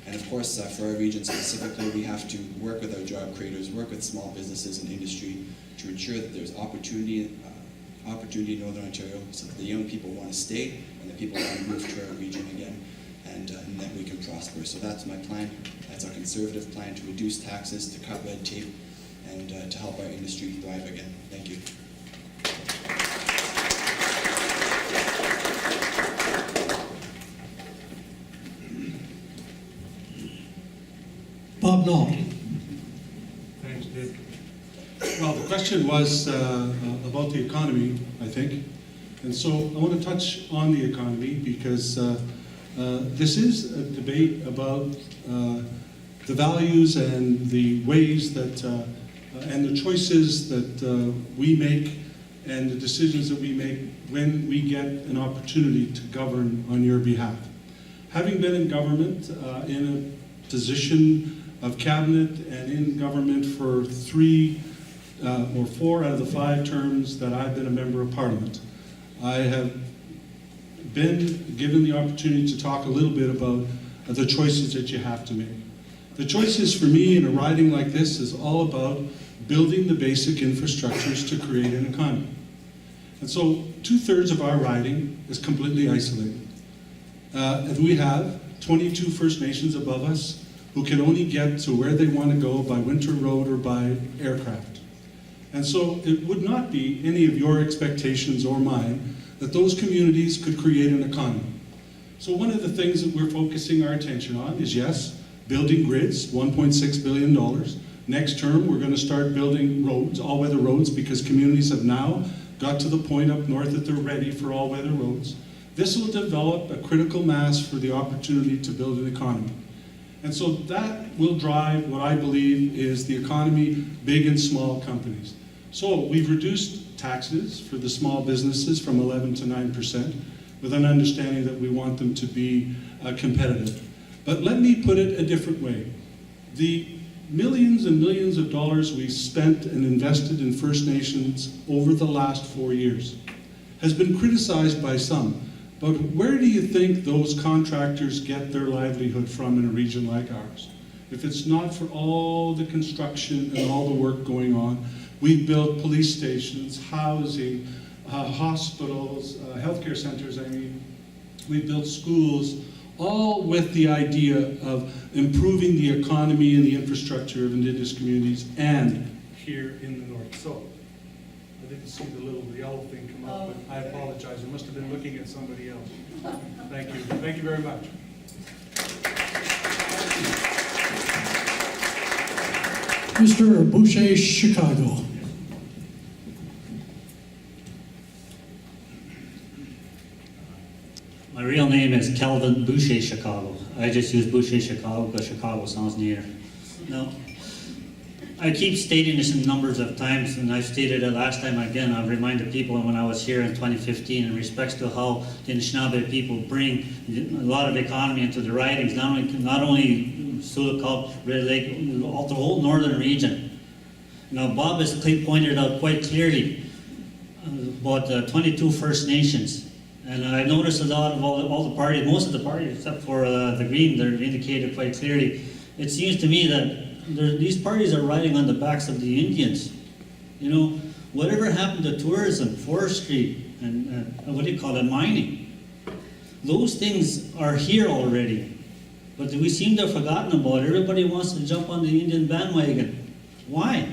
And of course, for our region specifically, we have to work with our job creators, work with small businesses and industry to ensure that there's opportunity in Northern Ontario, so that the young people want to stay and that people want to move to our region again. And that we can prosper. So that's my plan. That's our conservative plan to reduce taxes, to cut red tape, and to help our industry thrive again. Thank you. Bob Nutt. Thanks, Dick. Well, the question was about the economy, I think. And so I want to touch on the economy because this is a debate about the values and the ways that, and the choices that we make and the decisions that we make when we get an opportunity to govern on your behalf. Having been in government, in a position of cabinet and in government for 3 or 4 out of the 5 terms that I've been a member of Parliament, I have been given the opportunity to talk a little bit about the choices that you have to make. The choices for me in a riding like this is all about building the basic infrastructures to create an economy. And so 2/3 of our riding is completely isolated. And we have 22 First Nations above us who can only get to where they want to go by winter road or by aircraft. And so it would not be any of your expectations or mine that those communities could create an economy. So one of the things that we're focusing our attention on is, yes, building grids, $1.6 billion. Next term, we're going to start building roads, all-weather roads, because communities have now got to the point up north that they're ready for all-weather roads. This will develop a critical mass for the opportunity to build an economy. And so that will drive what I believe is the economy, big and small companies. So we've reduced taxes for the small businesses from 11 to 9%, with an understanding that we want them to be competitive. But let me put it a different way. The millions and millions of dollars we spent and invested in First Nations over the last 4 years has been criticized by some. But where do you think those contractors get their livelihood from in a region like ours? If it's not for all the construction and all the work going on, we've built police stations, housing, hospitals, healthcare centers, we've built schools, all with the idea of improving the economy and the infrastructure of Indigenous communities and here in the north. So, I didn't see the little yellow thing come up, but I apologize. I must have been looking at somebody else. Thank you. Thank you very much. Mr. Boucher, Chicago. My real name is Kelvin Boucher Chicago. I just use Boucher Chicago because Chicago sounds neater. Now, I keep stating this in numbers of times, and I've stated it last time again. I've reminded people when I was here in 2015 in respects to how the Anishinaabe people bring a lot of economy into the ridings, not only Sioux Lookout, Red Lake, all the whole northern region. Now, Bob has pointed out quite clearly about the 22 First Nations. And I noticed a lot of all the parties, most of the parties except for the Green, they're indicated quite clearly. It seems to me that these parties are riding on the backs of the Indians. You know, whatever happened to tourism, forestry, and what do you call it, mining? Those things are here already. But we seem to have forgotten about it. Everybody wants to jump on the Indian bandwagon. Why?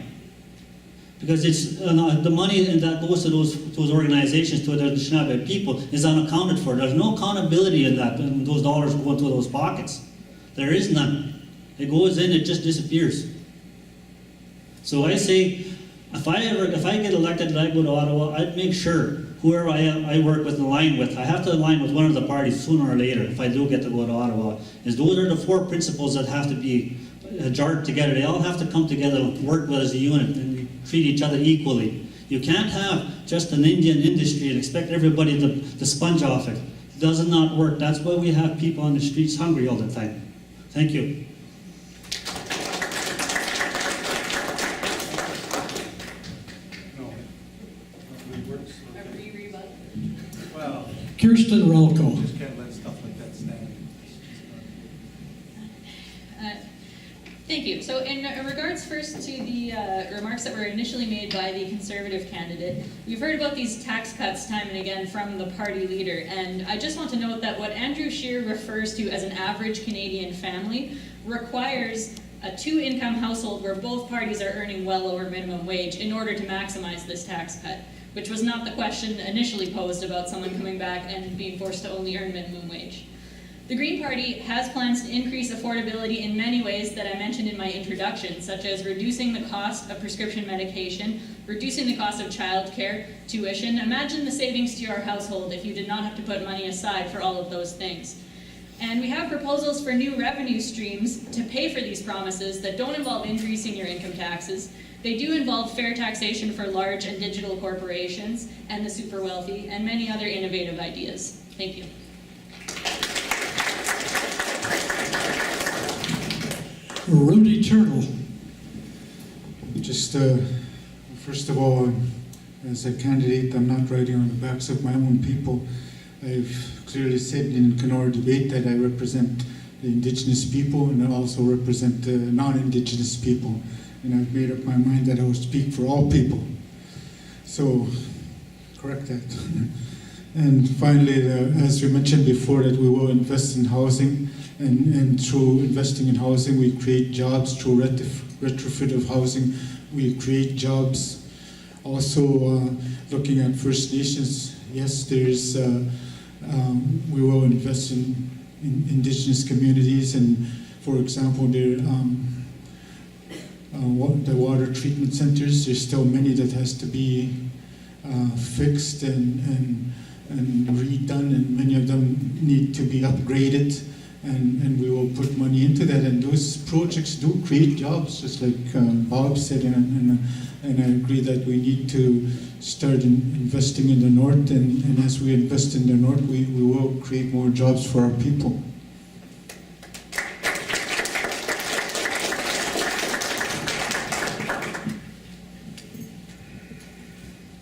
Because it's the money that goes to those organizations, to the Anishinaabe people, is unaccounted for. There's no accountability in that, when those dollars go into those pockets. There is none. It goes in, it just disappears. So I say, if I get elected and I go to Ottawa, I'd make sure whoever I work with and align with, I have to align with one of the parties sooner or later if I do get to go to Ottawa, is those are the 4 principles that have to be jarred together. They all have to come together and work as a unit and treat each other equally. You can't have just an Indian industry and expect everybody to sponge off it. It does not work. That's why we have people on the streets hungry all the time. Thank you. Well, Kirsten Relko. just can't let stuff like that stand. Thank you. So in regards first to the remarks that were initially made by the Conservative candidate, we've heard about these tax cuts time and again from the party leader. And I just want to note that what Andrew Scheer refers to as an average Canadian family requires a 2-income household where both parties are earning well over minimum wage in order to maximize this tax cut, which was not the question initially posed about someone coming back and being forced to only earn minimum wage. The Green Party has plans to increase affordability in many ways that I mentioned in my introduction, such as reducing the cost of prescription medication, reducing the cost of childcare, tuition. Imagine the savings to your household if you did not have to put money aside for all of those things. And we have proposals for new revenue streams to pay for these promises that don't involve increasing your income taxes, They do involve fair taxation for large and digital corporations and the super wealthy, and many other innovative ideas. Thank you. Rudy Turtle. Just first of all, as a candidate, I'm not riding on the backs of my own people. I've clearly said in the Kenora debate that I represent the Indigenous people and I also represent the non-Indigenous people. And I've made up my mind that I will speak for all people. So, correct that. And finally, as we mentioned before, that we will invest in housing, and through investing in housing, we create jobs. Through retrofit of housing, we create jobs. Also, looking at First Nations, yes, there's we will invest in Indigenous communities, and for example, the water treatment centers. There's still many that has to be fixed and redone, and many of them need to be upgraded, and we will put money into that. And those projects do create jobs, just like Bob said, and I agree that we need to start investing in the North, and as we invest in the North, we will create more jobs for our people.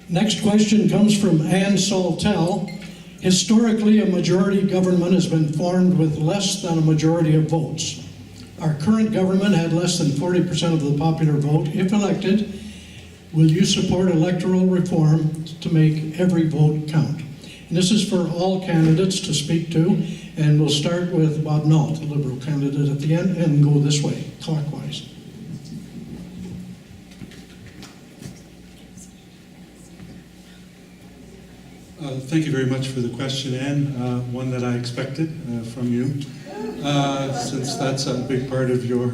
Next question comes from Ann Saltel. Historically, a majority government has been formed with less than a majority of votes. Our current government had less than 40% of the popular vote. If elected, will you support electoral reform to make every vote count? And this is for all candidates to speak to, and we'll start with Bob Nault, the Liberal candidate at the end, and go this way, clockwise. Thank you very much for the question, Anne, one that I expected from you, since that's a big part of your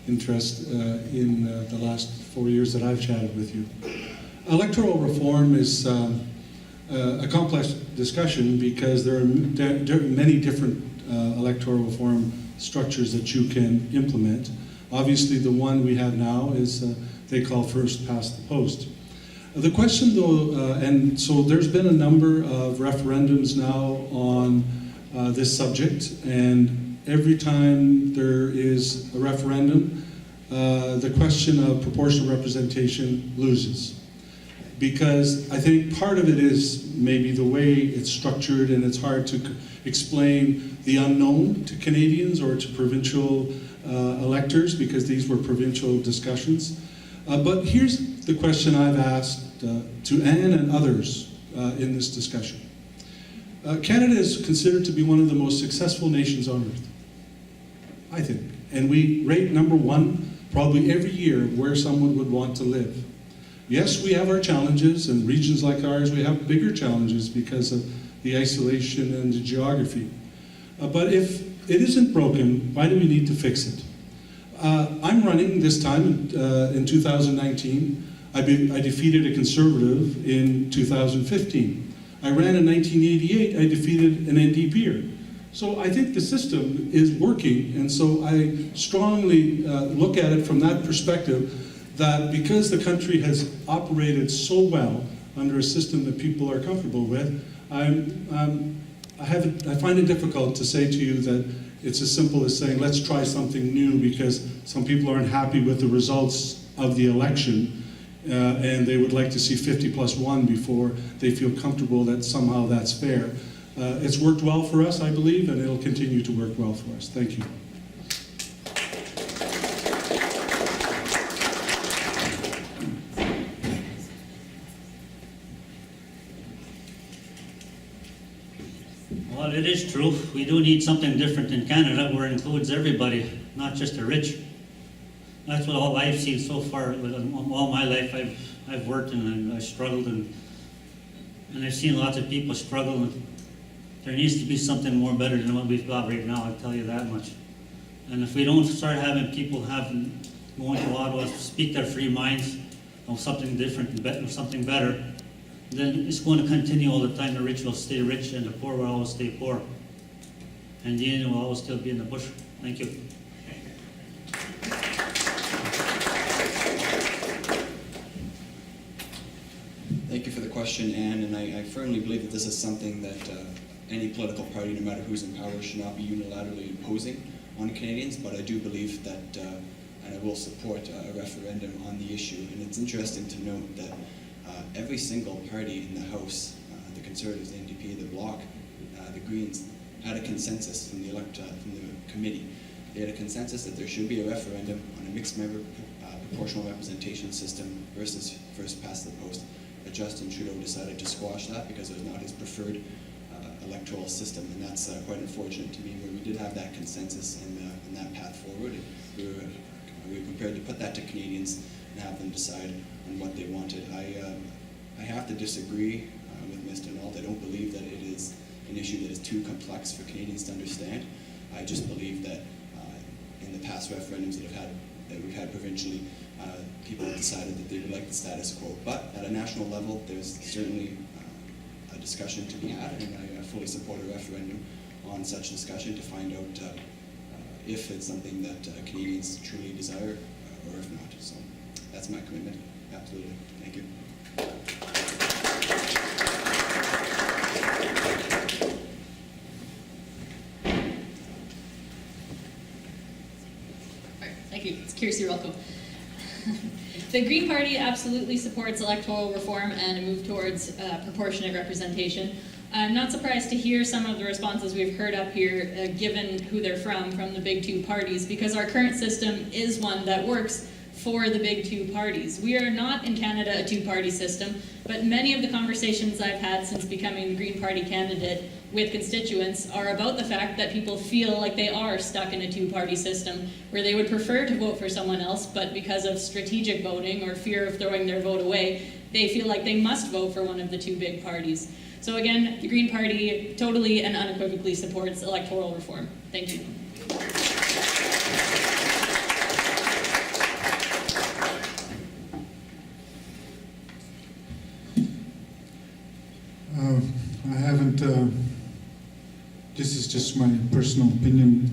interest in the last 4 years that I've chatted with you. Electoral reform is a complex discussion because there are many different electoral reform structures that you can implement. Obviously, the one we have now is they call first past the post. The question though, and so there's been a number of referendums now on this subject, and every time there is a referendum, the question of proportional representation loses. Because I think part of it is maybe the way it's structured, and it's hard to explain the unknown to Canadians or to provincial electors, because these were provincial discussions. But here's the question I've asked to Anne and others in this discussion. Canada is considered to be one of the most successful nations on earth, I think. And we rate #1 probably every year where someone would want to live. Yes, we have our challenges, and regions like ours, we have bigger challenges because of the isolation and the geography. But if it isn't broken, why do we need to fix it? I'm running this time in 2019. I defeated a Conservative in 2015. I ran in 1988. I defeated an NDPer. So I think the system is working, and so I strongly look at it from that perspective, that because the country has operated so well under a system that people are comfortable with, I find it difficult to say to you that it's as simple as saying, let's try something new because some people aren't happy with the results of the election and they would like to see 50+1 before they feel comfortable that somehow that's fair. It's worked well for us, I believe, and it'll continue to work well for us. Thank you. Well, it is true. We do need something different in Canada where it includes everybody, not just the rich. That's what all I've seen so far. All my life I've worked and I've struggled, and I've seen lots of people struggle. And there needs to be something more better than what we've got right now, I'll tell you that much. And if we don't start having people going to Ottawa, speak their free minds of something different and something better, then it's going to continue all the time. The rich will stay rich and the poor will always stay poor. And the Indian will always still be in the bush. Thank you. question, Anne, and I firmly believe that this is something that any political party, no matter who's in power, should not be unilaterally imposing on Canadians, but I do believe that, and I will support a referendum on the issue. And it's interesting to note that every single party in the House, the Conservatives, the NDP, the Bloc, the Greens, had a consensus from the committee. They had a consensus that there should be a referendum on a mixed member proportional representation system versus first past the post. But Justin Trudeau decided to squash that because it was not his preferred electoral system, and that's quite unfortunate to me, where we did have that consensus and that path forward. We were prepared to put that to Canadians and have them decide on what they wanted. I have to disagree with Mr. Nault. I don't believe that it is an issue that is too complex for Canadians to understand. I just believe that in the past referendums that we've had provincially, people have decided that they would like the status quo. But at a national level, there's certainly a discussion to be had, and I fully support a referendum on such discussion to find out if it's something that Canadians truly desire or if not. So that's my commitment. Absolutely. Thank you. Thank you. It's Kirsty Rolko. The Green Party absolutely supports electoral reform and a move towards proportionate representation. I'm not surprised to hear some of the responses we've heard up here, given who they're from the big two parties, because our current system is one that works for the big two parties. We are not in Canada a two-party system, but many of the conversations I've had since becoming the Green Party candidate with constituents are about the fact that people feel like they are stuck in a two-party system where they would prefer to vote for someone else, but because of strategic voting or fear of throwing their vote away, they feel like they must vote for one of the two big parties. So again, the Green Party totally and unequivocally supports electoral reform. Thank you. I haven't, this is just my personal opinion,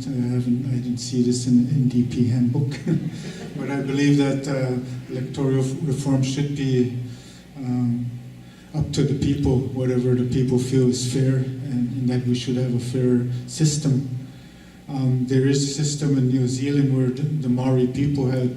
I didn't see this in the NDP handbook, but I believe that electoral reform should be up to the people, whatever the people feel is fair, and that we should have a fair system. There is a system in New Zealand where the Maori people are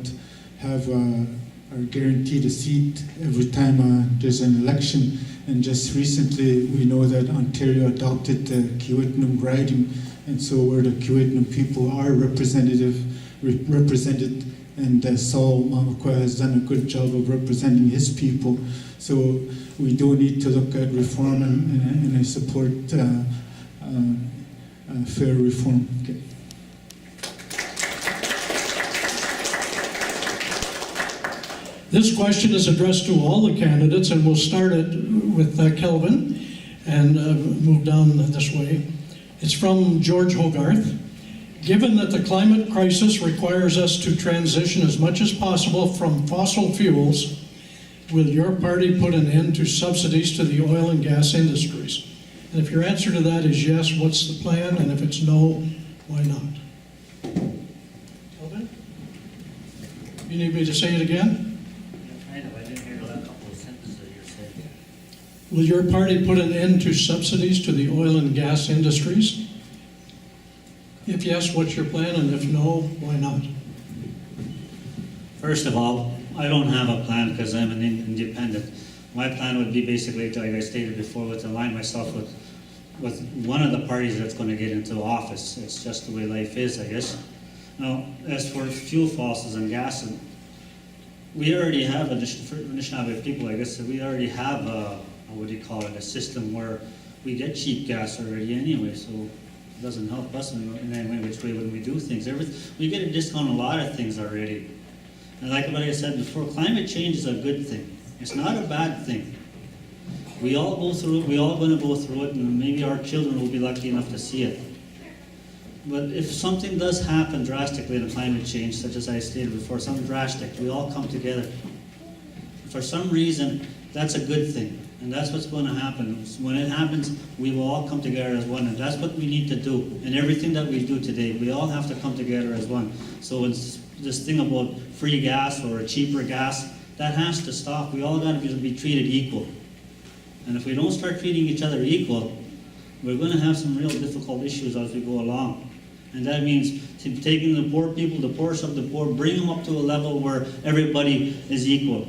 guaranteed a seat every time there's an election. And just recently, we know that Ontario adopted the Kiiwetinoong riding, and so where the Kiiwetinoong people are represented, and Saul Mamakwa has done a good job of representing his people. So we do need to look at reform, and I support fair reform. Okay. This question is addressed to all the candidates, and we'll start it with Kelvin and move down this way. It's from George Hogarth. Given that the climate crisis requires us to transition as much as possible from fossil fuels, will your party put an end to subsidies to the oil and gas industries? And if your answer to that is yes, what's the plan? And if it's no, why not? Kelvin? You need me to say it again? I didn't hear the last couple of sentences that you said. Will your party put an end to subsidies to the oil and gas industries? If yes, what's your plan? And if no, why not? First of all, I don't have a plan because I'm an independent. My plan would be basically, like I stated before, to align myself with one of the parties that's going to get into office. It's just the way life is, I guess. Now, as for fuel fossils and gas, we already have a Anishinaabe people, I guess, we already have a system where we get cheap gas already anyway, so it doesn't help us in any which way when we do things. We get a discount on a lot of things already. And like what I said before, climate change is a good thing. It's not a bad thing. We all go through it, we all going to go through it, and maybe our children will be lucky enough to see it. But if something does happen drastically in climate change, such as I stated before, something drastic, we all come together. For some reason, that's a good thing. And that's what's going to happen. When it happens, we will all come together as one. And that's what we need to do. And everything that we do today, we all have to come together as one. So it's this thing about free gas or cheaper gas, that has to stop. We all got to be treated equal. And if we don't start treating each other equal, we're going to have some real difficult issues as we go along. And that means taking the poor people, the poorest of the poor, bring them up to a level where everybody is equal.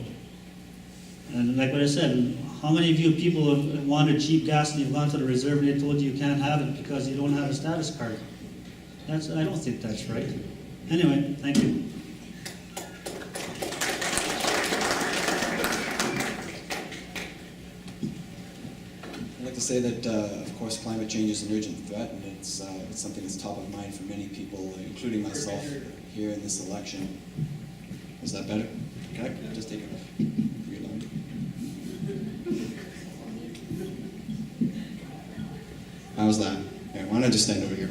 And like what I said, how many of you people have wanted cheap gas and you've gone to the reserve and they told you can't have it because you don't have a status card? I don't think that's right. Anyway, thank you. I'd like to say that, of course, climate change is an urgent threat, and it's something that's top of mind for many people, including myself, here in this election. Is that better? Can I just take it off? Reload. How's that? Okay, why don't I just stand over here?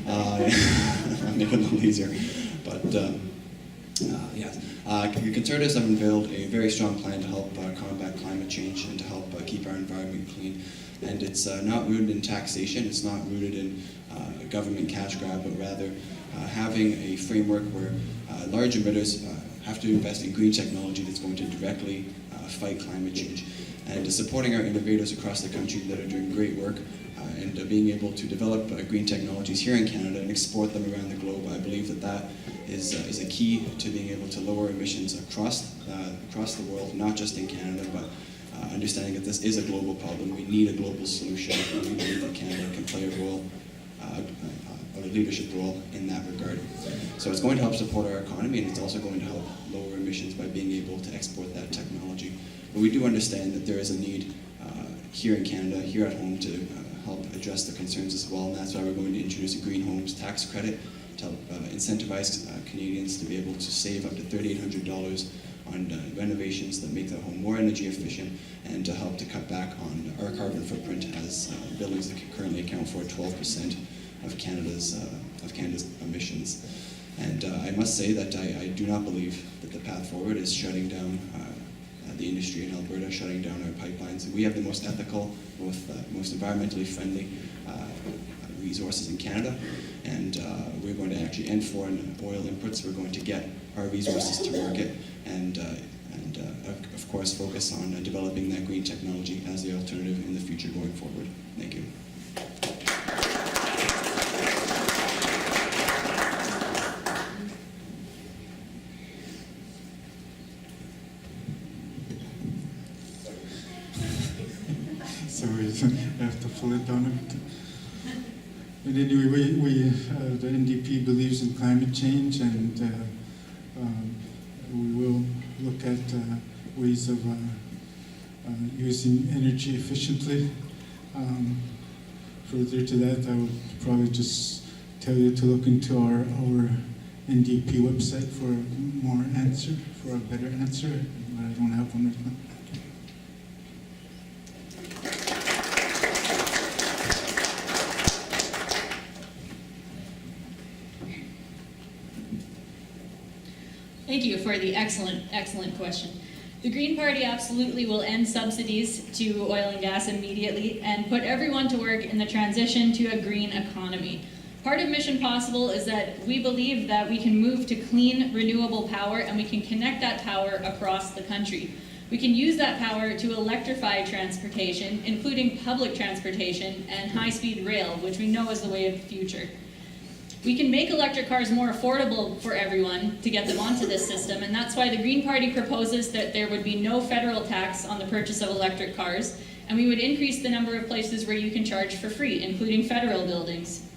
I'll make it a little easier. But, yes. The Conservatives have unveiled a very strong plan to help combat climate change and to help keep our environment clean. And it's not rooted in taxation, it's not rooted in government cash grab, but rather having a framework where large emitters have to invest in green technology that's going to directly fight climate change. And supporting our innovators across the country that are doing great work and being able to develop green technologies here in Canada and export them around the globe, I believe that that is a key to being able to lower emissions across the world, not just in Canada, but understanding that this is a global problem. We need a global solution, and we believe that Canada can play a role, a leadership role in that regard. So it's going to help support our economy, and it's also going to help lower emissions by being able to export that technology. But we do understand that there is a need here in Canada, here at home, to help address the concerns as well, and that's why we're going to introduce a Green Homes tax credit to help incentivize Canadians to be able to save up to $3,800 on renovations that make their home more energy efficient, and to help to cut back on our carbon footprint as buildings that currently account for 12% of Canada's emissions. And I must say that I do not believe that the path forward is shutting down the industry in Alberta, shutting down our pipelines. We have the most ethical, most environmentally friendly resources in Canada, and we're going to actually end foreign oil inputs. We're going to get our resources to market, and of course focus on developing that green technology as the alternative in the future going forward. Thank you. Sorry, I have to pull it down a bit. But anyway, the NDP believes in climate change, and we will look at ways of using energy efficiently. Further to that, I would probably just tell you to look into our NDP website for a better answer, but I don't have one right now. Thank you for the excellent question. The Green Party absolutely will end subsidies to oil and gas immediately and put everyone to work in the transition to a green economy. Part of Mission Possible is that we believe that we can move to clean, renewable power, and we can connect that power across the country. We can use that power to electrify transportation, including public transportation and high-speed rail, which we know is the way of the future. We can make electric cars more affordable for everyone to get them onto this system, and that's why the Green Party proposes that there would be no federal tax on the purchase of electric cars, and we would increase the number of places where you can charge for free, including federal buildings.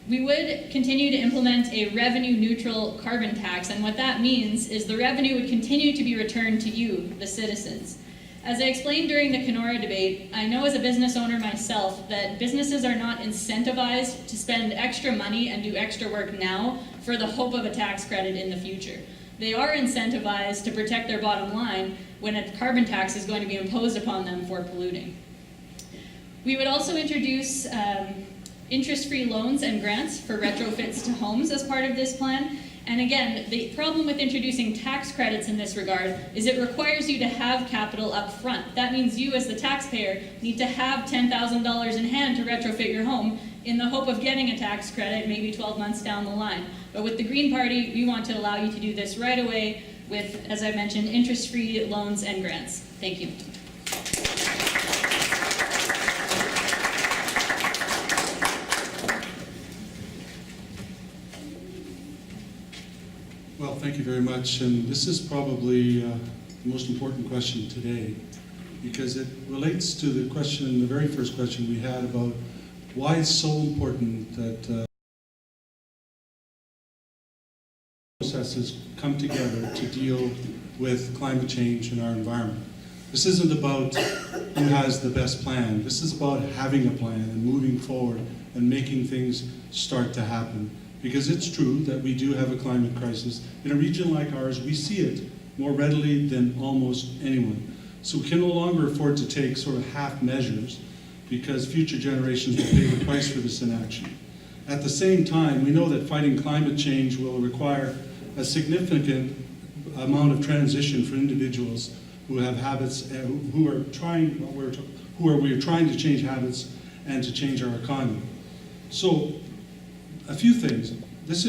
We would continue to implement a revenue-neutral carbon tax, and what that means is the revenue would continue to be returned to you, the citizens. As I explained during the Kenora debate, I know as a business owner myself that businesses are not incentivized to spend extra money and do extra work now for the hope of a tax credit in the future. They are incentivized to protect their bottom line when a carbon tax is going to be imposed upon them for polluting. We would also introduce interest-free loans and grants for retrofits to homes as part of this plan. And again, the problem with introducing tax credits in this regard is it requires you to have capital up front. That means you as the taxpayer need to have $10,000 in hand to retrofit your home in the hope of getting a tax credit maybe 12 months down the line. But with the Green Party, we want to allow you to do this right away with, as I mentioned, interest-free loans and grants. Thank you. thank you very much. And this is probably the most important question today, because it relates to the question, the very first question we had about why it's so important that processes come together to deal with climate change in our environment. This isn't about who has the best plan. This is about having a plan and moving forward and making things start to happen. Because it's true that we do have a climate crisis. In a region like ours, we see it more readily than almost anyone. So we can no longer afford to take sort of half measures, because future generations will pay the price for this inaction. At the same time, we know that fighting climate change will require a significant amount of transition for individuals who have habits, we are trying to change habits and to change our economy. So, a few things. This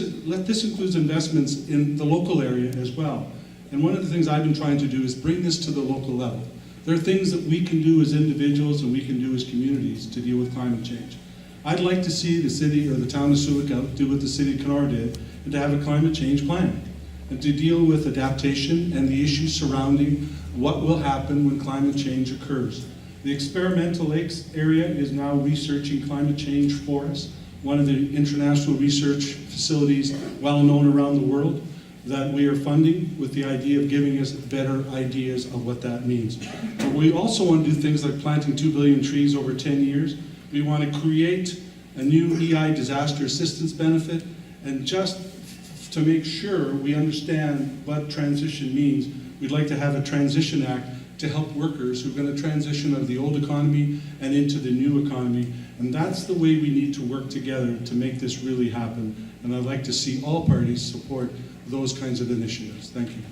includes investments in the local area as well. And one of the things I've been trying to do is bring this to the local level. There are things that we can do as individuals and we can do as communities to deal with climate change. I'd like to see the city or the town of Sioux Lookout do what the city of Kenora did, and to have a climate change plan, and to deal with adaptation and the issues surrounding what will happen when climate change occurs. The Experimental Lakes area is now researching climate change for us, one of the international research facilities well known around the world that we are funding with the idea of giving us better ideas of what that means. But we also want to do things like planting 2 billion trees over 10 years. We want to create a new EI disaster assistance benefit, and just to make sure we understand what transition means, we'd like to have a transition act to help workers who are going to transition out of the old economy and into the new economy. And that's the way we need to work together to make this really happen. And I'd like to see all parties support those kinds of initiatives. Thank you.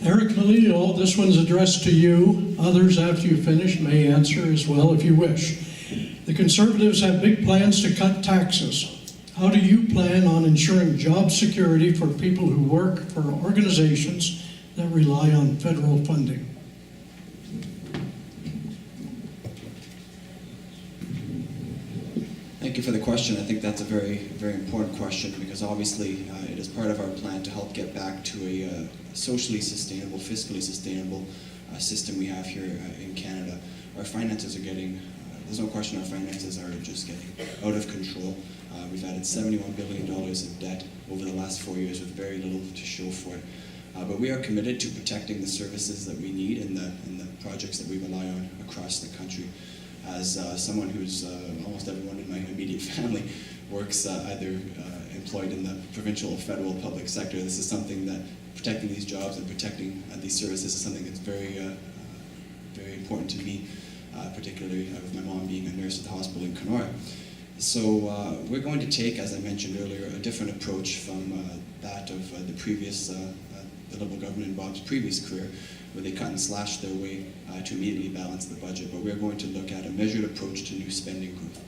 Eric Melillo, this one's addressed to you. Others, after you finish, may answer as well if you wish. The Conservatives have big plans to cut taxes. How do you plan on ensuring job security for people who work for organizations that rely on federal funding? Thank you for the question. I think that's a very, very important question, because obviously it is part of our plan to help get back to a socially sustainable, fiscally sustainable system we have here in Canada. Our finances are getting, there's no question our finances are just getting out of control. We've added $71 billion of debt over the last 4 years with very little to show for it. But we are committed to protecting the services that we need in the projects that we rely on across the country. As someone who's almost everyone in my immediate family works either employed in the provincial or federal public sector, this is something that protecting these jobs and protecting these services is something that's very, very important to me, particularly with my mom being a nurse at the hospital in Kenora. So we're going to take, as I mentioned earlier, a different approach from that of the previous, the Liberal government in Bob's previous career, where they cut and slashed their way to immediately balance the budget. But we're going to look at a measured approach to new spending growth.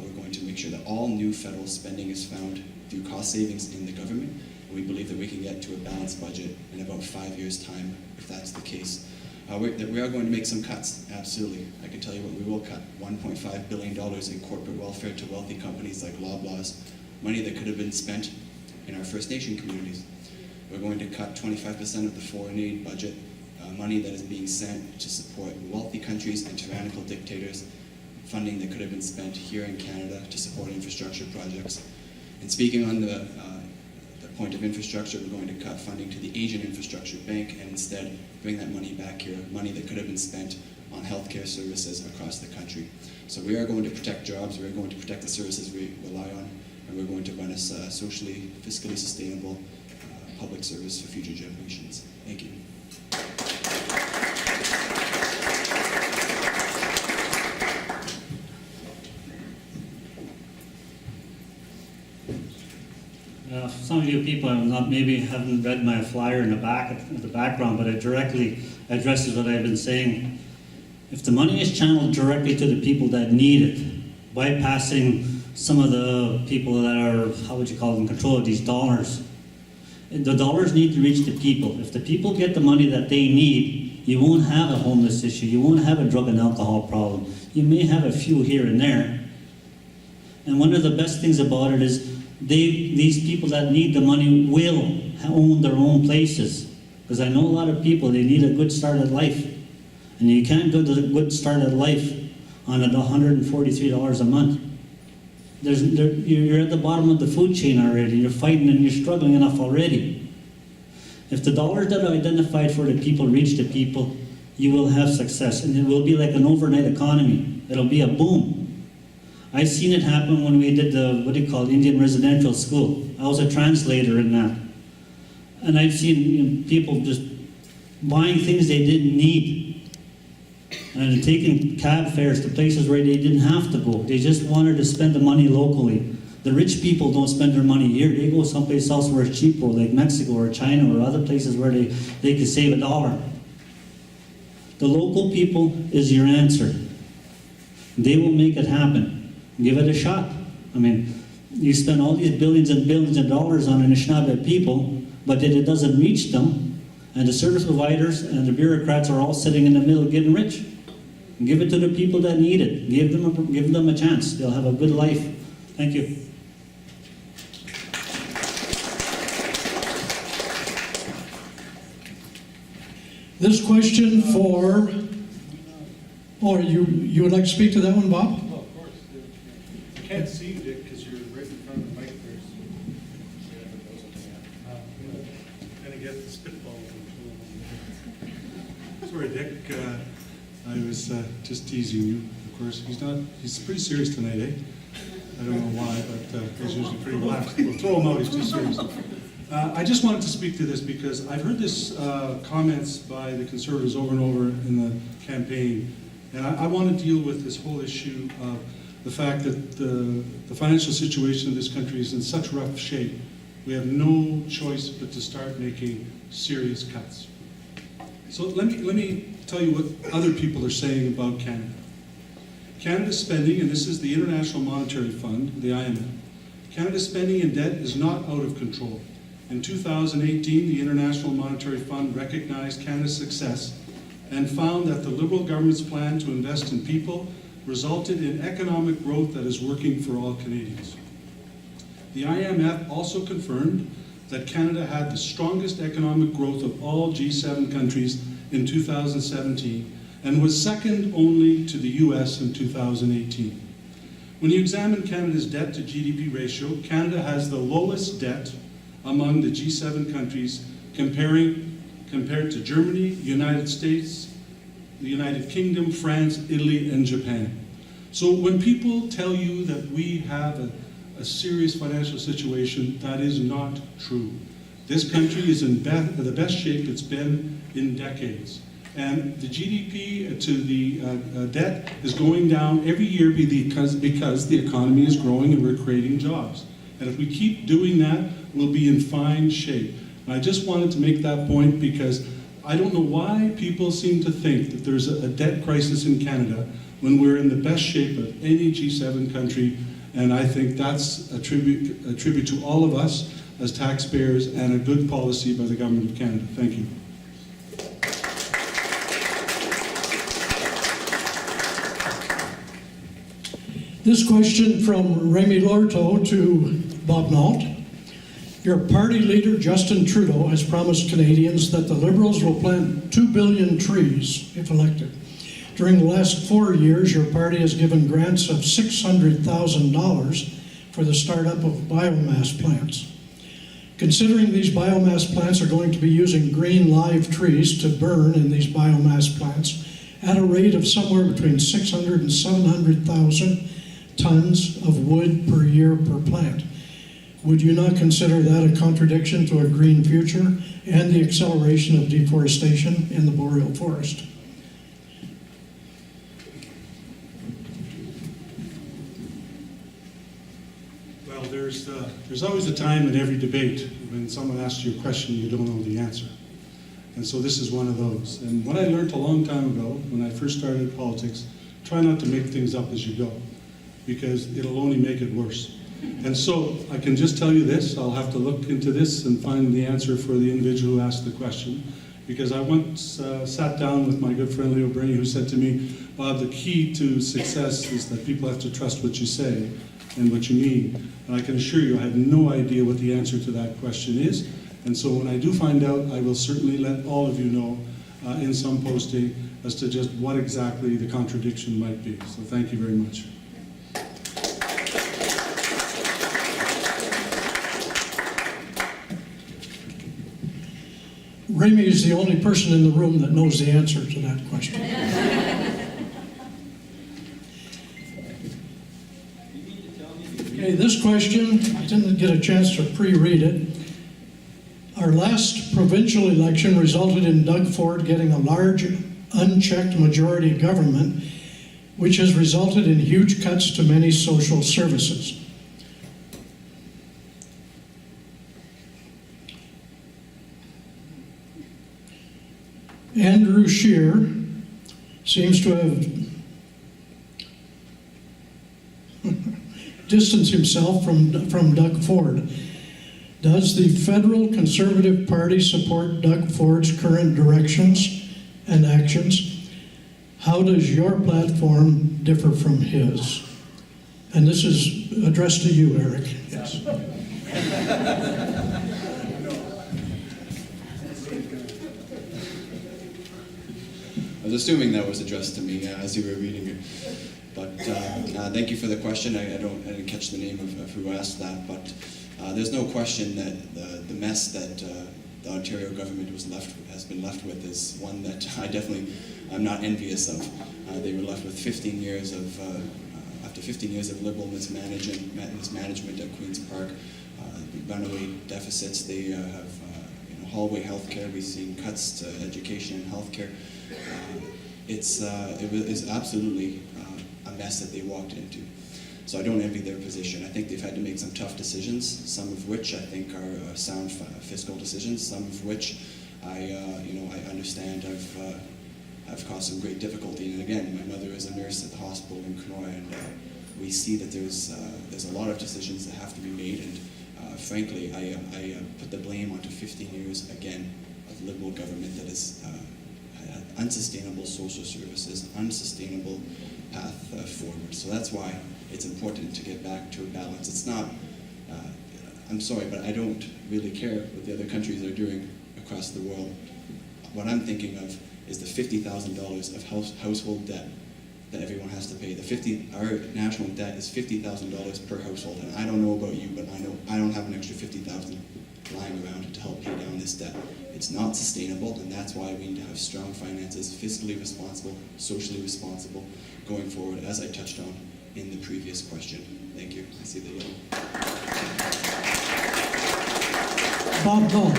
We're going to make sure that all new federal spending is found through cost savings in the government. And we believe that we can get to a balanced budget in about 5 years' time, if that's the case. We are going to make some cuts, absolutely. I can tell you what we will cut. $1.5 billion in corporate welfare to wealthy companies like Loblaws, money that could have been spent in our First Nation communities. We're going to cut 25% of the foreign aid budget, money that is being sent to support wealthy countries and tyrannical dictators, funding that could have been spent here in Canada to support infrastructure projects. And speaking on the point of infrastructure, we're going to cut funding to the Asian Infrastructure Bank and instead bring that money back here, money that could have been spent on healthcare services across the country. So we are going to protect jobs, we're going to protect the services we rely on, and we're going to run a socially, fiscally sustainable public service for future generations. Thank you. Some of you people maybe haven't read my flyer in the back at the background, but it directly addresses what I've been saying. If the money is channeled directly to the people that need it, bypassing some of the people that are, how would you call them, control of these dollars, the dollars need to reach the people. If the people get the money that they need, you won't have a homeless issue, you won't have a drug and alcohol problem. You may have a few here and there. And one of the best things about it is these people that need the money will own their own places. Because I know a lot of people, they need a good start at life. And you can't go to the good start at life on $143 a month. You're at the bottom of the food chain already. You're fighting and you're struggling enough already. If the dollars that are identified for the people reach the people, you will have success. And it will be like an overnight economy. It'll be a boom. I've seen it happen when we did the, Indian residential school. I was a translator in that. And I've seen people just buying things they didn't need. And taking cab fares to places where they didn't have to go. They just wanted to spend the money locally. The rich people don't spend their money here. They go someplace else where it's cheaper, like Mexico or China or other places where they can save $1. The local people is your answer. They will make it happen. Give it a shot. I mean, you spend all these billions and billions of dollars on an Anishinaabe people, but then it doesn't reach them, and the service providers and the bureaucrats are all sitting in the middle getting rich. Give it to the people that need it. Give them a chance. They'll have a good life. Thank you. This question for, or you would like to speak to that one, Bob? Oh, of course. I can't see you, Dick, because you're right in front of the mic there. Kind of get the spitball. Sorry, Dick. I was just teasing you, of course. He's pretty serious tonight, eh? I don't know why, but he's usually pretty relaxed. We'll throw him out, he's too serious. I just wanted to speak to this because I've heard this comments by the Conservatives over and over in the campaign, and I want to deal with this whole issue of the fact that the financial situation of this country is in such rough shape. We have no choice but to start making serious cuts. So let me tell you what other people are saying about Canada. Canada's spending, and this is the International Monetary Fund, the IMF, Canada's spending and debt is not out of control. In 2018, the International Monetary Fund recognized Canada's success and found that the Liberal government's plan to invest in people resulted in economic growth that is working for all Canadians. The IMF also confirmed that Canada had the strongest economic growth of all G7 countries in 2017 and was second only to the US in 2018. When you examine Canada's debt to GDP ratio, Canada has the lowest debt among the G7 countries compared to Germany, United States, the United Kingdom, France, Italy, and Japan. So when people tell you that we have a serious financial situation, that is not true. This country is in the best shape it's been in decades. And the GDP to the debt is going down every year because the economy is growing and we're creating jobs. And if we keep doing that, we'll be in fine shape. And I just wanted to make that point because I don't know why people seem to think that there's a debt crisis in Canada when we're in the best shape of any G7 country. And I think that's a tribute to all of us as taxpayers and a good policy by the Government of Canada. Thank you. This question from Remy Lorto to Bob Nault. Your party leader, Justin Trudeau, has promised Canadians that the Liberals will plant 2 billion trees if elected. During the last 4 years, your party has given grants of $600,000 for the startup of biomass plants. Considering these biomass plants are going to be using green live trees to burn in these biomass plants at a rate of somewhere between 600 and 700,000 tons of wood per year per plant. Would you not consider that a contradiction to a green future and the acceleration of deforestation in the boreal forest? Well, there's always a time in every debate when someone asks you a question you don't know the answer. And so this is one of those. And what I learned a long time ago when I first started politics, try not to make things up as you go, because it'll only make it worse. And so I can just tell you this, I'll have to look into this and find the answer for the individual who asked the question. because I once sat down with my good friend Leo Brady, who said to me, Bob, the key to success is that people have to trust what you say and what you mean. And I can assure you, I have no idea what the answer to that question is. And so when I do find out, I will certainly let all of you know in some posting as to just what exactly the contradiction might be. So thank you very much. Ramey is the only person in the room that knows the answer to that question. Okay, this question, I didn't get a chance to pre-read it. Our last provincial election resulted in Doug Ford getting a large, unchecked majority government, which has resulted in huge cuts to many social services. Andrew Scheer seems to have distanced himself from Doug Ford. Does the federal Conservative Party support Doug Ford's current directions and actions? How does your platform differ from his? And this is addressed to you, Eric. Yes. I was assuming that was addressed to me as you were reading it. But thank you for the question. I didn't catch the name of who asked that, but there's no question that the mess that the Ontario government has been left with is one that I'm not envious of. They were left with 15 years of, after 15 years of Liberal mismanagement at Queen's Park, runaway deficits. They have hallway health care. We've seen cuts to education and health care. It was absolutely a mess that they walked into. So I don't envy their position. I think they've had to make some tough decisions, some of which I think are sound fiscal decisions, some of which I understand have caused some great difficulty. And again, my mother is a nurse at the hospital in Kenora, and we see that there's a lot of decisions that have to be made. And frankly, I put the blame onto 15 years again of Liberal government that has had unsustainable social services, unsustainable path forward. So that's why it's important to get back to a balance. It's not, I'm sorry, but I don't really care what the other countries are doing across the world. What I'm thinking of is the $50,000 of household debt that everyone has to pay. Our national debt is $50,000 per household, and I don't know about you, but I know I don't have an extra $50,000 lying around to help pay down this debt. It's not sustainable, and that's why we need to have strong finances, fiscally responsible, socially responsible, going forward, as I touched on in the previous question. Thank you. I see the yellow. Bob Dahl.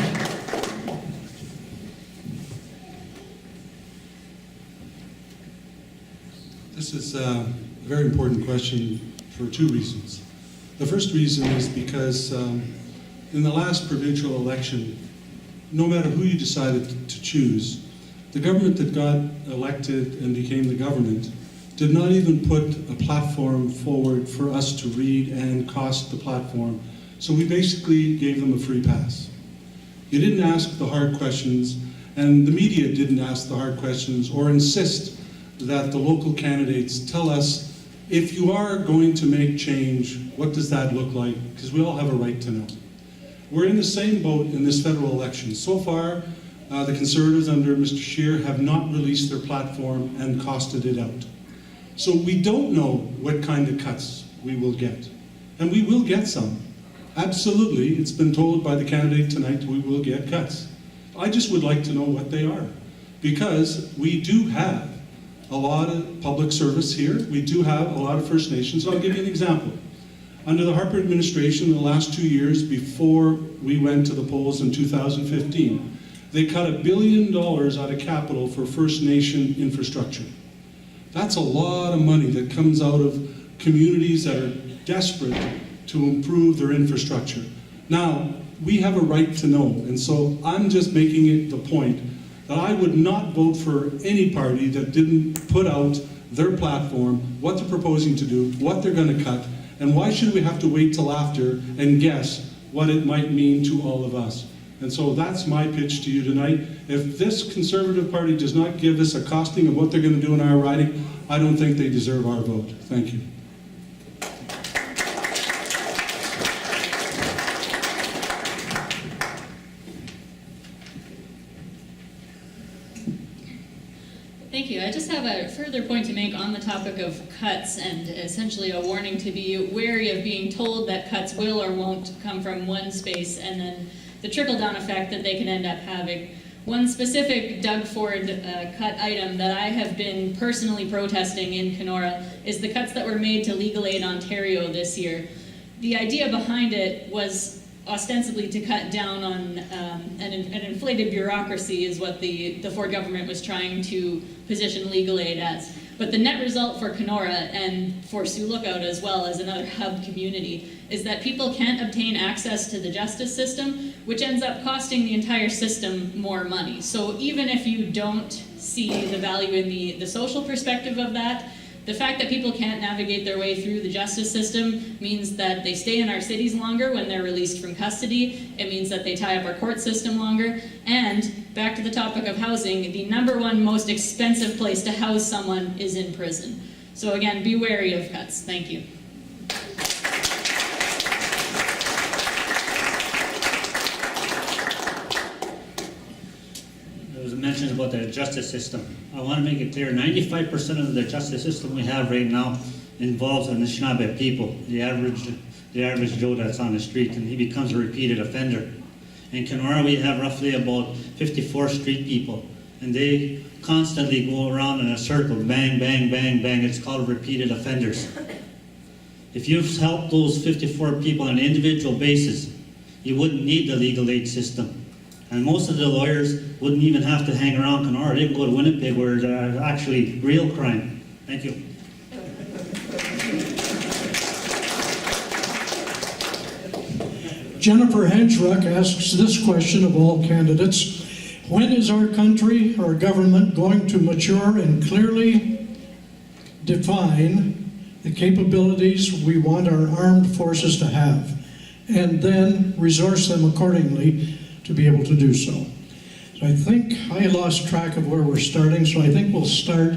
This is a very important question for two reasons. The first reason is because in the last provincial election, no matter who you decided to choose, the government that got elected and became the government did not even put a platform forward for us to read and cost the platform. So we basically gave them a free pass. You didn't ask the hard questions, and the media didn't ask the hard questions or insist that the local candidates tell us, if you are going to make change, what does that look like? Because we all have a right to know. We're in the same boat in this federal election. So far, the Conservatives under Mr. Scheer have not released their platform and costed it out. So we don't know what kind of cuts we will get. And we will get some. Absolutely, it's been told by the candidate tonight we will get cuts. I just would like to know what they are. Because we do have a lot of public service here. We do have a lot of First Nations. So I'll give you an example. Under the Harper administration, in the last 2 years before we went to the polls in 2015, they cut $1 billion out of capital for First Nation infrastructure. That's a lot of money that comes out of communities that are desperate to improve their infrastructure. Now, we have a right to know, and so I'm just making it the point that I would not vote for any party that didn't put out their platform, what they're proposing to do, what they're going to cut, and why should we have to wait till after and guess what it might mean to all of us? And so that's my pitch to you tonight. If this Conservative Party does not give us a costing of what they're going to do in our riding, I don't think they deserve our vote. Thank you. Thank you. I just have a further point to make on the topic of cuts and essentially a warning to be wary of being told that cuts will or won't come from one space and then the trickle-down effect that they can end up having. One specific Doug Ford cut item that I have been personally protesting in Kenora is the cuts that were made to Legal Aid Ontario this year. The idea behind it was ostensibly to cut down on an inflated bureaucracy is what the Ford government was trying to position legal aid as. But the net result for Kenora and for Sioux Lookout as well as another hub community is that people can't obtain access to the justice system, which ends up costing the entire system more money. So even if you don't see the value in the social perspective of that, the fact that people can't navigate their way through the justice system means that they stay in our cities longer when they're released from custody. It means that they tie up our court system longer. And back to the topic of housing, the #1 most expensive place to house someone is in prison. So again, be wary of cuts. Thank you. There was mentions about the justice system. I want to make it clear, 95% of the justice system we have right now involves the Anishinaabe people, the average Joe that's on the street, and he becomes a repeated offender. In Kenora, we have roughly about 54 street people, and they constantly go around in a circle, bang, bang, bang, bang. It's called repeated offenders. If you've helped those 54 people on an individual basis, you wouldn't need the legal aid system. And most of the lawyers wouldn't even have to hang around Kenora. They can go to Winnipeg where there's actually real crime. Thank you. Jennifer Henschruck asks this question of all candidates. When is our country, our government, going to mature and clearly define the capabilities we want our armed forces to have, and then resource them accordingly to be able to do so? So I think I lost track of where we're starting, so I think we'll start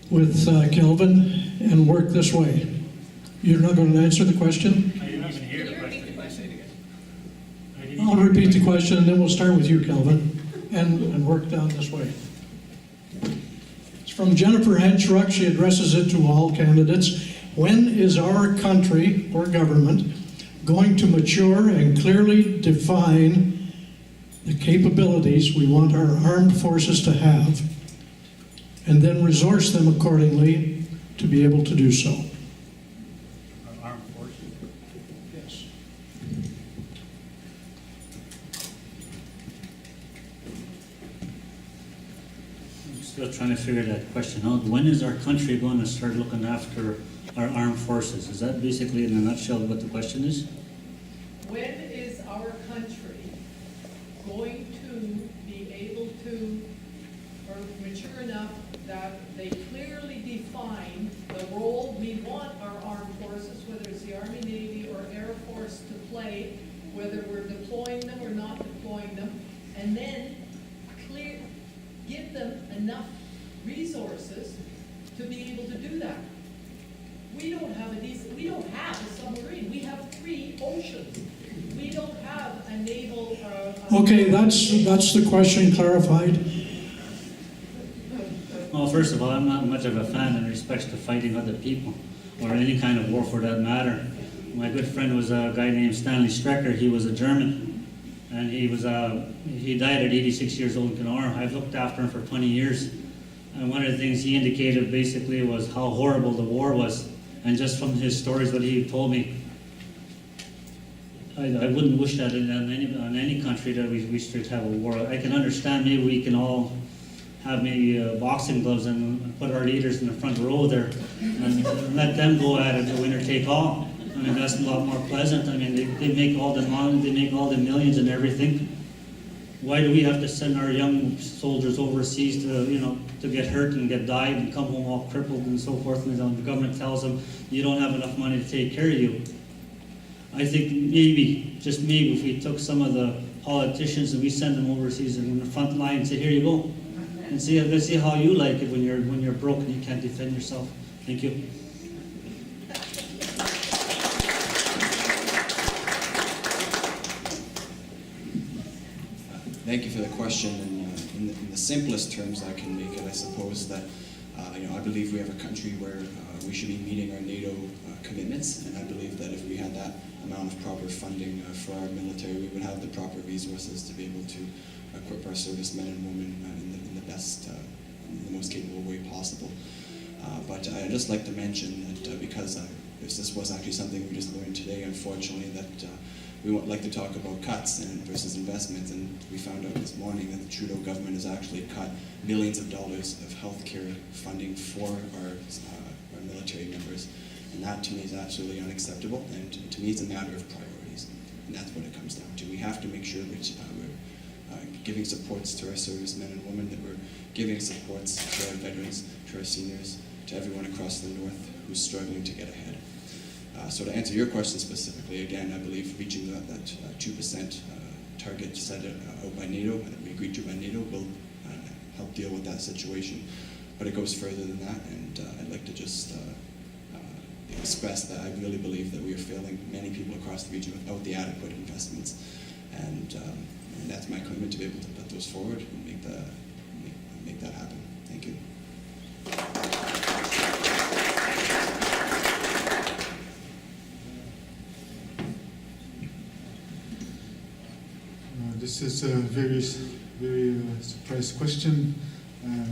with Kelvin and work this way. You're not going to answer the question? I didn't even hear the question. I'll repeat the question, and then we'll start with you, Kelvin, and work down this way. It's from Jennifer Henschruck. She addresses it to all candidates. When is our country or government going to mature and clearly define the capabilities we want our armed forces to have, and then resource them accordingly to be able to do so? Our armed forces. Yes. I'm still trying to figure that question out. When is our country going to start looking after our armed forces? Is that basically in a nutshell what the question is? When is our country going to be able to, or mature enough that they clearly define the role we want our armed forces, whether it's the Army, Navy, or Air Force, to play, whether we're deploying them or not deploying them, and then give them enough resources to be able to do that? We don't have a submarine. We have 3 oceans. We don't have a naval. Okay, that's the question clarified. Well, first of all, I'm not much of a fan in respects to fighting other people, or any kind of war for that matter. My good friend was a guy named Stanley Strecker. He was a German, and he died at 86 years old in Kenora. I've looked after him for 20 years, and one of the things he indicated basically was how horrible the war was. And just from his stories, what he told me, I wouldn't wish that on any country that we should have a war. I can understand maybe we can all have maybe boxing gloves and put our leaders in the front row there and let them go at it, the winner take all. I mean, that's a lot more pleasant. I mean, they make all the money, they make all the millions and everything. Why do we have to send our young soldiers overseas to get hurt and get died and come home all crippled and so forth? And the government tells them you don't have enough money to take care of you. I think maybe, just maybe, if we took some of the politicians and we send them overseas and in the front line and say, here you go. And see, let's see how you like it when you're broke and you can't defend yourself. Thank you. Thank you for the question. And in the simplest terms I can make it, I suppose that I believe we have a country where we should be meeting our NATO commitments, and I believe that if we had that amount of proper funding for our military, we would have the proper resources to be able to equip our servicemen and women in the best, in the most capable way possible. But I'd just like to mention that because this was actually something we just learned today, unfortunately, that we would like to talk about cuts versus investments, and we found out this morning that the Trudeau government has actually cut millions of dollars of healthcare funding for our military members, and that to me is absolutely unacceptable, and to me it's a matter of priorities, and that's what it comes down to. We have to make sure that we're giving supports to our servicemen and women, that we're giving supports to our veterans, to our seniors, to everyone across the North who's struggling to get ahead. So to answer your question specifically, again, I believe reaching that 2% target set out by NATO, that we agreed to by NATO, will help deal with that situation. But it goes further than that, and I'd like to just express that I really believe that we are failing many people across the region without the adequate investments. And that's my commitment to be able to put those forward and make that happen. Thank you. This is a very surprise question. I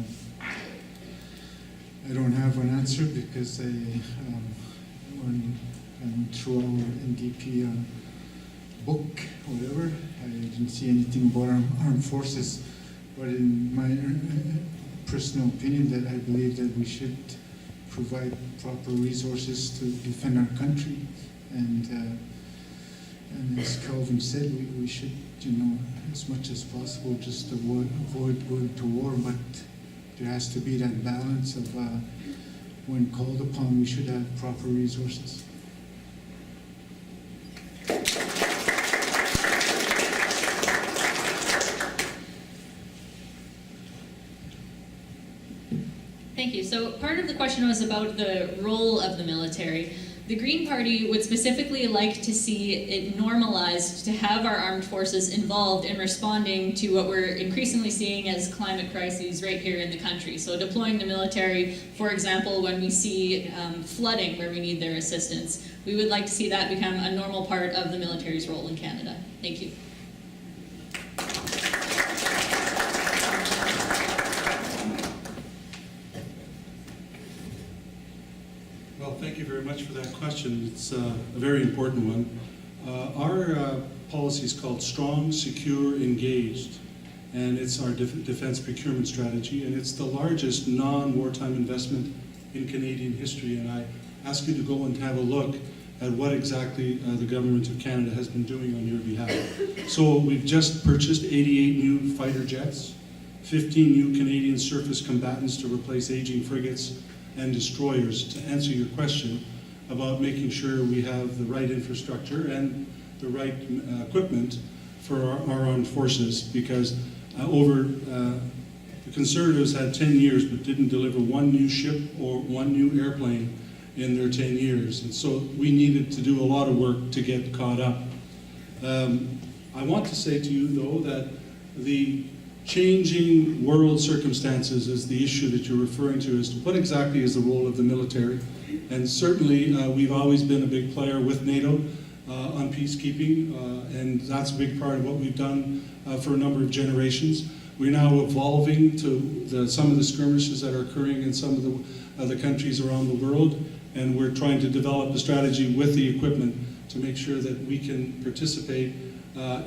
don't have an answer because when I went through our NDP book, whatever, I didn't see anything about armed forces. But in my personal opinion, that I believe that we should provide proper resources to defend our country, and as Calvin said, we should, as much as possible, just avoid going to war. But there has to be that balance of when called upon, we should have proper resources. Thank you. So part of the question was about the role of the military. The Green Party would specifically like to see it normalized to have our armed forces involved in responding to what we're increasingly seeing as climate crises right here in the country. So deploying the military, for example, when we see flooding where we need their assistance, we would like to see that become a normal part of the military's role in Canada. Thank you. Well, thank you very much for that question. It's a very important one. Our policy is called Strong, Secure, Engaged, and it's our defense procurement strategy, and it's the largest non-wartime investment in Canadian history, and I ask you to go and have a look at what exactly the Government of Canada has been doing on your behalf. So we've just purchased 88 new fighter jets, 15 new Canadian surface combatants to replace aging frigates and destroyers, to answer your question about making sure we have the right infrastructure and the right equipment for our armed forces, because the Conservatives had 10 years but didn't deliver one new ship or one new airplane in their 10 years. And so we needed to do a lot of work to get caught up. I want to say to you, though, that the changing world circumstances is the issue that you're referring to, as to what exactly is the role of the military. And certainly we've always been a big player with NATO on peacekeeping, and that's a big part of what we've done for a number of generations. We're now evolving to some of the skirmishes that are occurring in some of the other countries around the world, and we're trying to develop a strategy with the equipment to make sure that we can participate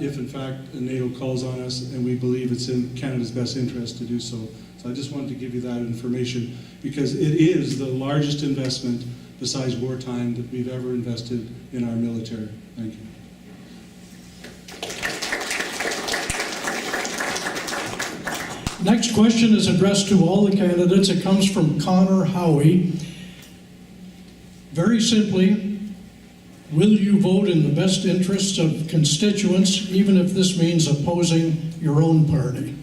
if in fact NATO calls on us, and we believe it's in Canada's best interest to do so. So I just wanted to give you that information, because it is the largest investment besides wartime that we've ever invested in our military. Thank you. Next question is addressed to all the candidates. It comes from Connor Howie. Very simply, Will you vote in the best interests of constituents, even if this means opposing your own party?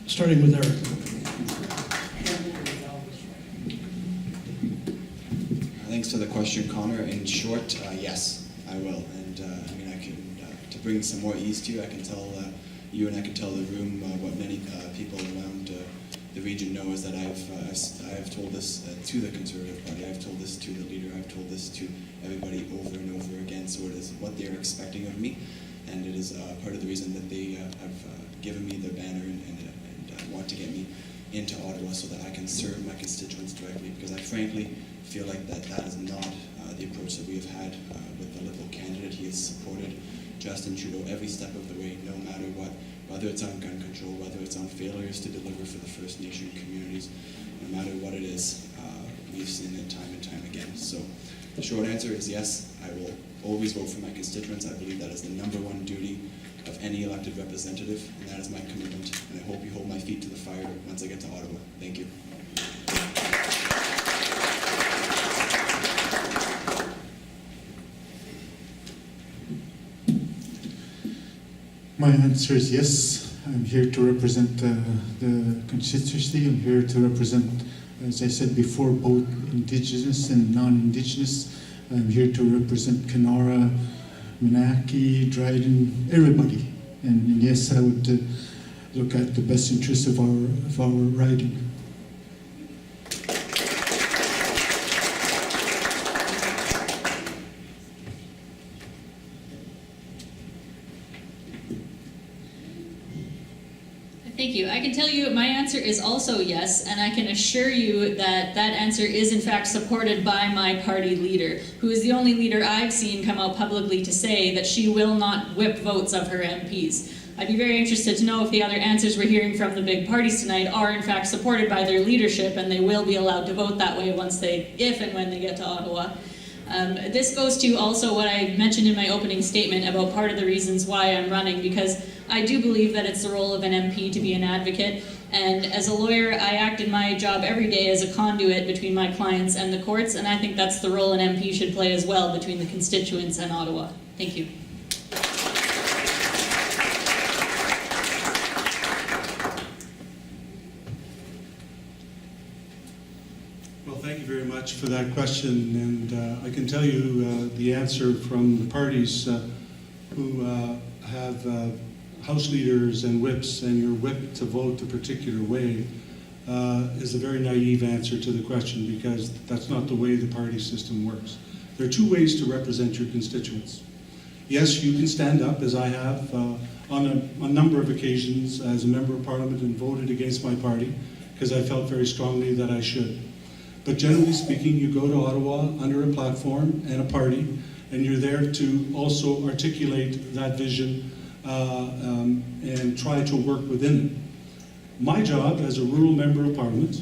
Starting with Eric. Thanks for the question, Connor. In short, yes, I will. And I mean, I can, to bring some more ease to you, I can tell you and I can tell the room what many people around the region know is that I have told this to the Conservative Party. I've told this to the leader. I've told this to everybody over and over again. So it is what they are expecting of me, and it is part of the reason that they have given me their banner and want to get me into Ottawa so that I can serve my constituents directly. Because I frankly feel like that is not the approach that we have had with the Liberal candidate. He has supported Justin Trudeau every step of the way, no matter what, whether it's on gun control, whether it's on failures to deliver for the First Nation communities, no matter what it is, we've seen it time and time again. So the short answer is yes, I will always vote for my constituents. I believe that is the #1 duty of any elected representative, and that is my commitment, and I hope you hold my feet to the fire once I get to Ottawa. Thank you. My answer is yes. I'm here to represent the constituency. I'm here to represent, as I said before, both Indigenous and non-Indigenous. I'm here to represent Kenora, Menaki, Dryden, everybody. And yes, I would look at the best interests of our riding. Thank you. I can tell you my answer is also yes, and I can assure you that that answer is in fact supported by my party leader, who is the only leader I've seen come out publicly to say that she will not whip votes of her MPs. I'd be very interested to know if the other answers we're hearing from the big parties tonight are in fact supported by their leadership, and they will be allowed to vote that way if and when they get to Ottawa. This goes to also what I mentioned in my opening statement about part of the reasons why I'm running, because I do believe that it's the role of an MP to be an advocate, and as a lawyer I act in my job every day as a conduit between my clients and the courts, and I think that's the role an MP should play as well between the constituents and Ottawa. Thank you. Well, thank you very much for that question, and I can tell you the answer from the parties who have House leaders and whips, and you're whipped to vote a particular way, is a very naive answer to the question, because that's not the way the party system works. There are two ways to represent your constituents. Yes, you can stand up, as I have on a number of occasions as a member of Parliament, and voted against my party because I felt very strongly that I should. But generally speaking, you go to Ottawa under a platform and a party, and you're there to also articulate that vision and try to work within it. My job as a rural member of Parliament,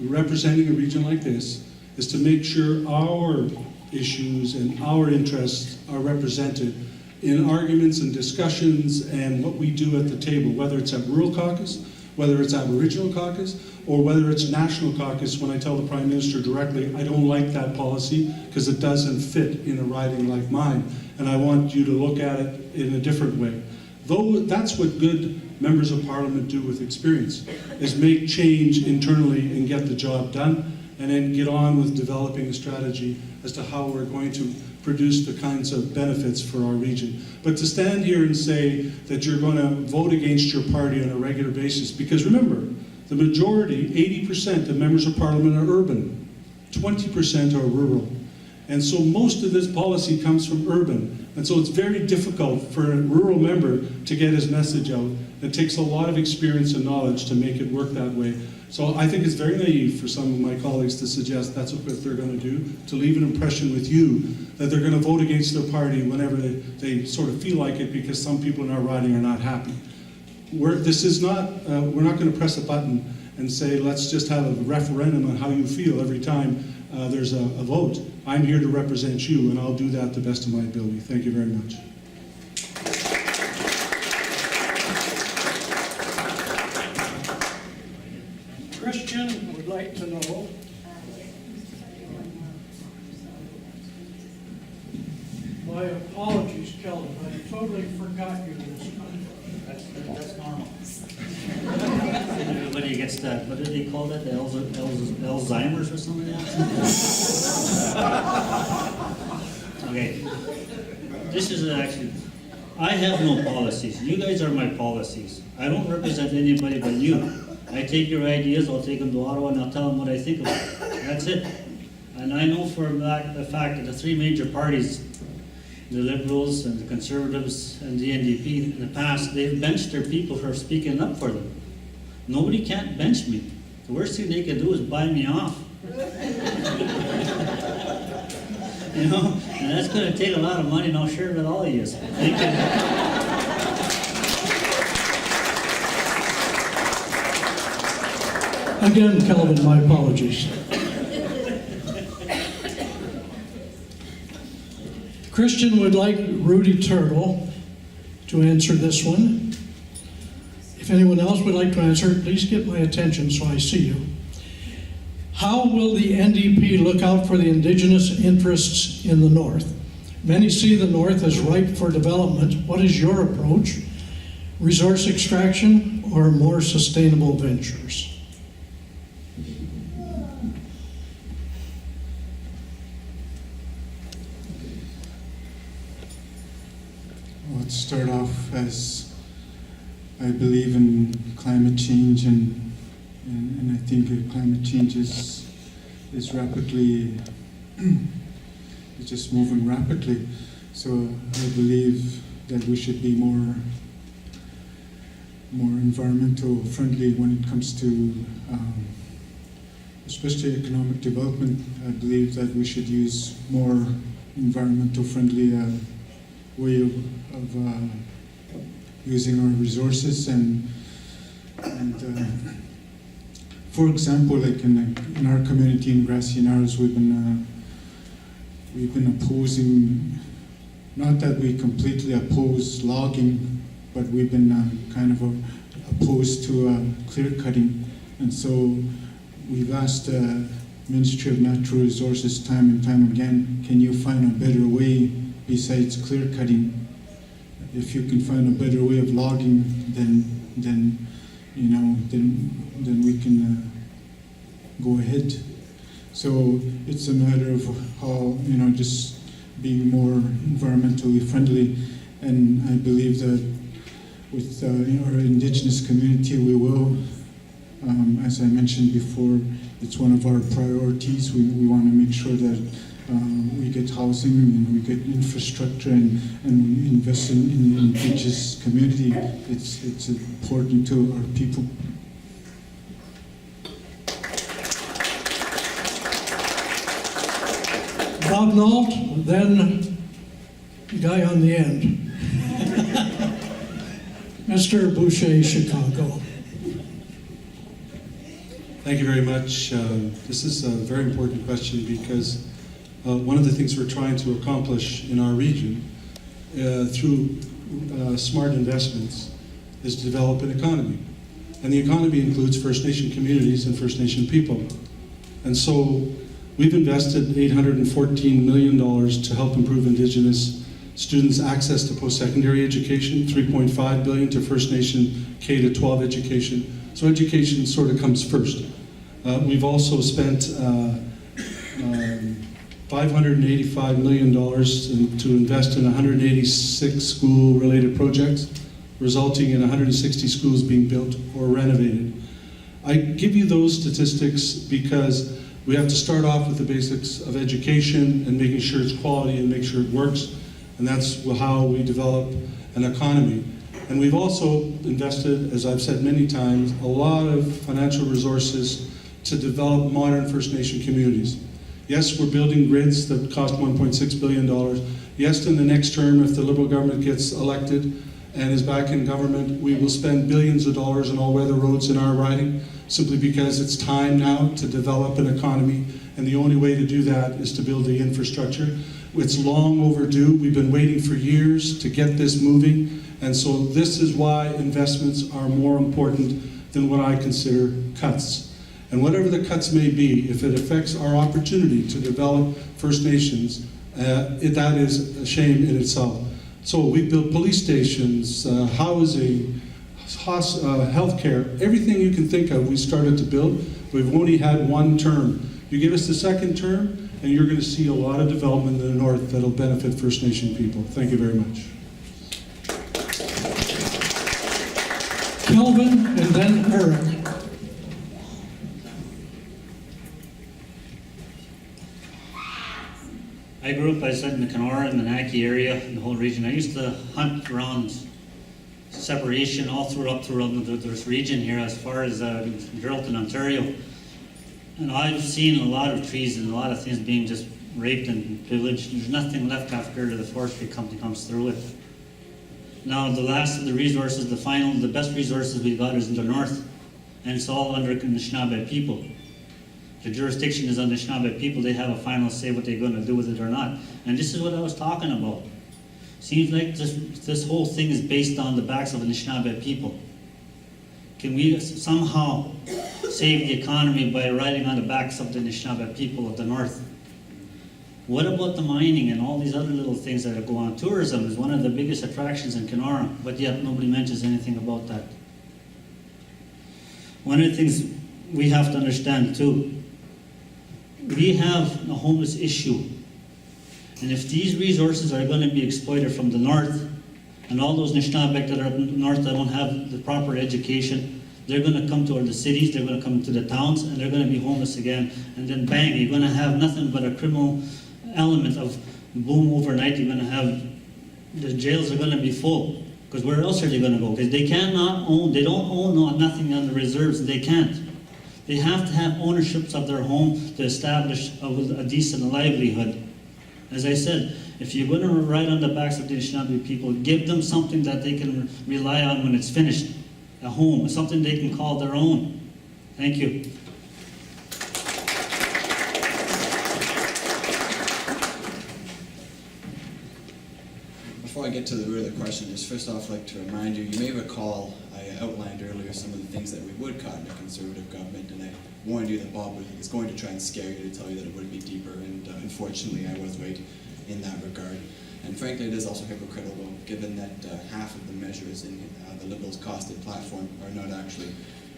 representing a region like this, is to make sure our issues and our interests are represented in arguments and discussions and what we do at the table, whether it's at Rural Caucus, whether it's Aboriginal Caucus, or whether it's National Caucus. When I tell the Prime Minister directly, I don't like that policy because it doesn't fit in a riding like mine, and I want you to look at it in a different way. Though that's what good members of Parliament do with experience, is make change internally and get the job done, and then get on with developing a strategy as to how we're going to produce the kinds of benefits for our region. But to stand here and say that you're going to vote against your party on a regular basis, because remember, the majority, 80% of members of Parliament are urban, 20% are rural. And so most of this policy comes from urban. And so it's very difficult for a rural member to get his message out. It takes a lot of experience and knowledge to make it work that way. So I think it's very naive for some of my colleagues to suggest that's what they're going to do, to leave an impression with you that they're going to vote against their party whenever they sort of feel like it because some people in our riding are not happy. We're not going to press a button and say, let's just have a referendum on how you feel every time there's a vote. I'm here to represent you, and I'll do that to the best of my ability. Thank you very much. Christian would like to know, anybody gets that, what do they call that, the Alzheimer's or something like that? Okay, this is actually, I have no policies, you guys are my policies. I don't represent anybody but you. I take your ideas, I'll take them to Ottawa and I'll tell them what I think of it, that's it. And I know for the fact that the three major parties, the Liberals and the Conservatives and the NDP in the past, they've benched their people for speaking up for them. Nobody can't bench me. The worst thing they can do is buy me off. You know, and that's going to take a lot of money, and I'll share it with all of you. Thank you. Again, Kelvin, my apologies. Christian would like Rudy Turtle to answer this one. If anyone else would like to answer it, please get my attention so I see you. How will the NDP look out for the Indigenous interests in the North? Many see the North as ripe for development. What is your approach? Resource extraction or more sustainable ventures? Let's start off as I believe in climate change, and I think climate change is rapidly, it's just moving rapidly. So I believe that we should be more environmental friendly when it comes to, especially economic development. I believe that we should use more environmental friendly way of using our resources, and for example, like in our community in Grassy Narrows, we've been opposing, not that we completely oppose logging, but we've been kind of opposed to clear cutting, and so we've asked the Ministry of Natural Resources time and time again, can you find a better way besides clear cutting? If you can find a better way of logging, then we can go ahead. So it's a matter of how, just being more environmentally friendly, and I believe that with our Indigenous community, we will, as I mentioned before, it's one of our priorities. We want to make sure that we get housing and we get infrastructure, and we invest in the Indigenous community. It's important to our people. Bob Nault, then the guy on the end. Mr. Boucher, Chicago. Thank you very much. This is a very important question because one of the things we're trying to accomplish in our region through smart investments is to develop an economy. And the economy includes First Nation communities and First Nation people. And so we've invested $814 million to help improve Indigenous students' access to post-secondary education, $3.5 billion to First Nation K-12 education. So education sort of comes first. We've also spent $585 million to invest in 186 school-related projects, resulting in 160 schools being built or renovated. I give you those statistics because we have to start off with the basics of education and making sure it's quality and make sure it works, and that's how we develop an economy. And we've also invested, as I've said many times, a lot of financial resources to develop modern First Nation communities. Yes, we're building grids that cost $1.6 billion. Yes, in the next term, if the Liberal government gets elected and is back in government, we will spend billions of dollars on all-weather roads in our riding, simply because it's time now to develop an economy, and the only way to do that is to build the infrastructure. It's long overdue. We've been waiting for years to get this moving, and so this is why investments are more important than what I consider cuts. And whatever the cuts may be, if it affects our opportunity to develop First Nations, that is a shame in itself. So we built police stations, housing, healthcare, everything you can think of, we started to build. We've only had one term. You give us the second term, and you're going to see a lot of development in the north that'll benefit First Nation people. Thank you very much. Kelvin and then Eric. I grew up, I said, in the Kenora and Manaki area, in the whole region. I used to hunt around separation all throughout this region here as far as Geraldton, Ontario. And I've seen a lot of trees and a lot of things being just raped and pillaged. There's nothing left after the forestry company comes through it. Now the last of the resources, the best resources we got is in the north, and it's all under the Anishinaabe people. The jurisdiction is on the Anishinaabe people. They have a final say what they're going to do with it or not. And this is what I was talking about. Seems like this whole thing is based on the backs of the Anishinaabe people. Can we somehow save the economy by riding on the backs of the Anishinaabe people of the north? What about the mining and all these other little things that go on? Tourism is one of the biggest attractions in Kenora, but yet nobody mentions anything about that. One of the things we have to understand too, we have a homeless issue. And if these resources are going to be exploited from the north, and all those Anishinaabe that are up north that don't have the proper education, they're going to come to the cities, they're going to come to the towns, and they're going to be homeless again. And then bang, you're going to have nothing but a criminal element of boom overnight. You're going to have, the jails are going to be full. Because where else are they going to go? Because they cannot own, they don't own nothing on the reserves, they can't. They have to have ownerships of their home to establish a decent livelihood. As I said, if you're going to ride on the backs of the Anishinaabe people, give them something that they can rely on when it's finished. A home, something they can call their own. Thank you. Before I get to the root of the question, just first off, I'd like to remind you, you may recall I outlined earlier some of the things that we would cut in a conservative government, and I warned you that Bob was going to try and scare you to tell you that it would be deeper, and unfortunately I was right in that regard. And frankly, it is also hypocritical, given that half of the measures in the Liberals' costed platform are not actually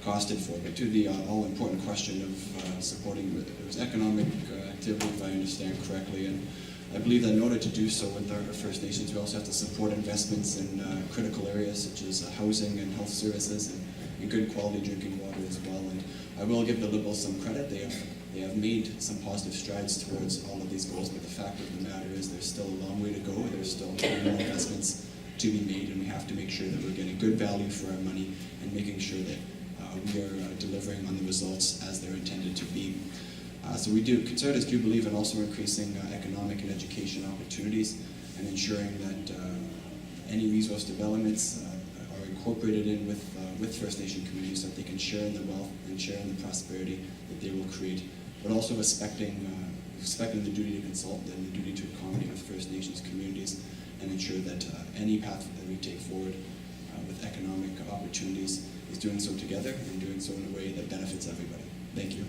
costed for. But to the all-important question of supporting economic activity, if I understand correctly, and I believe that in order to do so with our First Nations, we also have to support investments in critical areas such as housing and health services and good quality drinking water as well. And I will give the Liberals some credit. They have made some positive strides towards all of these goals, but the fact of the matter is there's still a long way to go. There's still more investments to be made, and we have to make sure that we're getting good value for our money and making sure that we are delivering on the results as they're intended to be. So Conservatives do believe in also increasing economic and education opportunities and ensuring that any resource developments are incorporated in with First Nation communities so that they can share in the wealth and share in the prosperity that they will create, but also respecting the duty to consult and the duty to accommodate with First Nations communities and ensure that any path that we take forward with economic opportunities is doing so together and doing so in a way that benefits everybody. Thank you.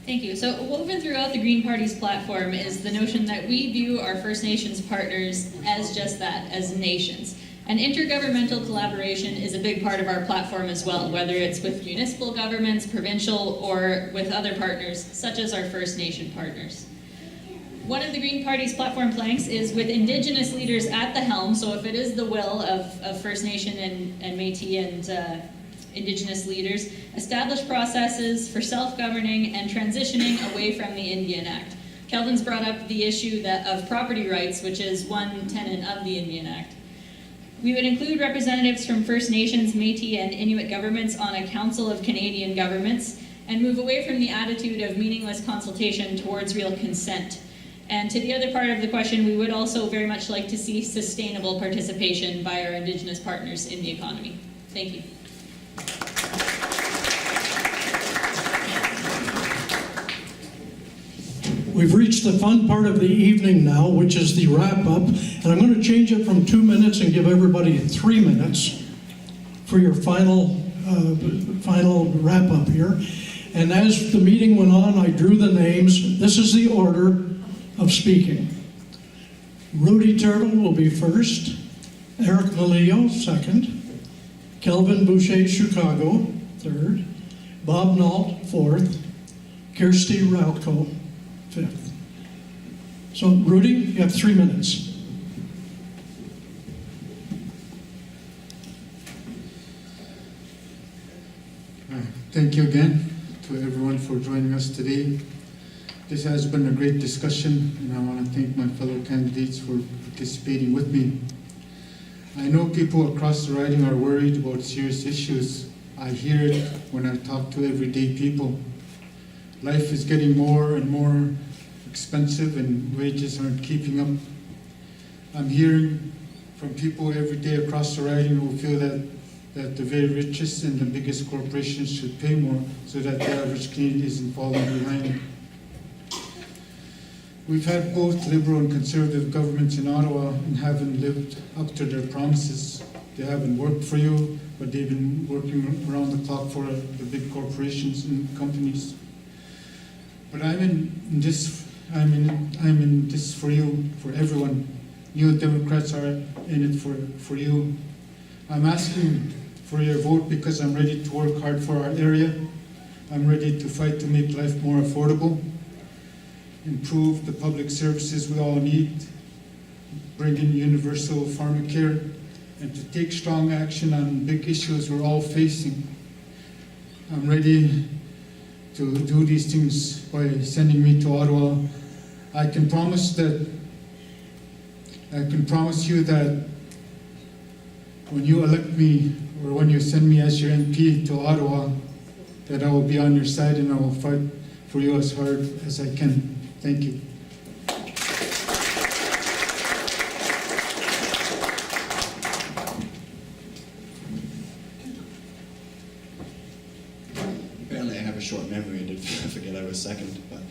Thank you. So woven throughout the Green Party's platform is the notion that we view our First Nations partners as just that, as nations. And intergovernmental collaboration is a big part of our platform as well, whether it's with municipal governments, provincial, or with other partners, such as our First Nation partners. One of the Green Party's platform planks is with Indigenous leaders at the helm, so if it is the will of First Nation and Métis and Indigenous leaders, establish processes for self-governing and transitioning away from the Indian Act. Kelvin's brought up the issue of property rights, which is one tenet of the Indian Act. We would include representatives from First Nations, Métis, and Inuit governments on a Council of Canadian Governments and move away from the attitude of meaningless consultation towards real consent. And to the other part of the question, we would also very much like to see sustainable participation by our Indigenous partners in the economy. Thank you. We've reached the fun part of the evening now, which is the wrap-up, and I'm going to change it from 2 minutes and give everybody 3 minutes for your final final wrap-up here. And as the meeting went on, I drew the names. This is the order of speaking. Rudy Turtle will be first, Eric Malillo second, Kelvin Boucher Chicago third, Bob Nault fourth, Kirsty Ralco fifth. So Rudy, you have 3 minutes. Thank you again to everyone for joining us today. This has been a great discussion, and I want to thank my fellow candidates for participating with me. I know people across the riding are worried about serious issues. I hear it when I talk to everyday people. Life is getting more and more expensive and wages aren't keeping up. I'm hearing from people every day across the riding who feel that the very richest and the biggest corporations should pay more so that the average Canadian isn't falling behind. We've had both Liberal and Conservative governments in Ottawa and haven't lived up to their promises. They haven't worked for you, but they've been working around the clock for the big corporations and companies. But I'm in this for you, for everyone. New Democrats are in it for you. I'm asking for your vote because I'm ready to work hard for our area. I'm ready to fight to make life more affordable, improve the public services we all need, bring in universal pharmacare, and to take strong action on big issues we're all facing. I'm ready to do these things by sending me to Ottawa. I can promise you that when you elect me, or when you send me as your MP to Ottawa, that I will be on your side and I will fight for you as hard as I can. Thank you. Apparently I have a short memory and did forget I was second, but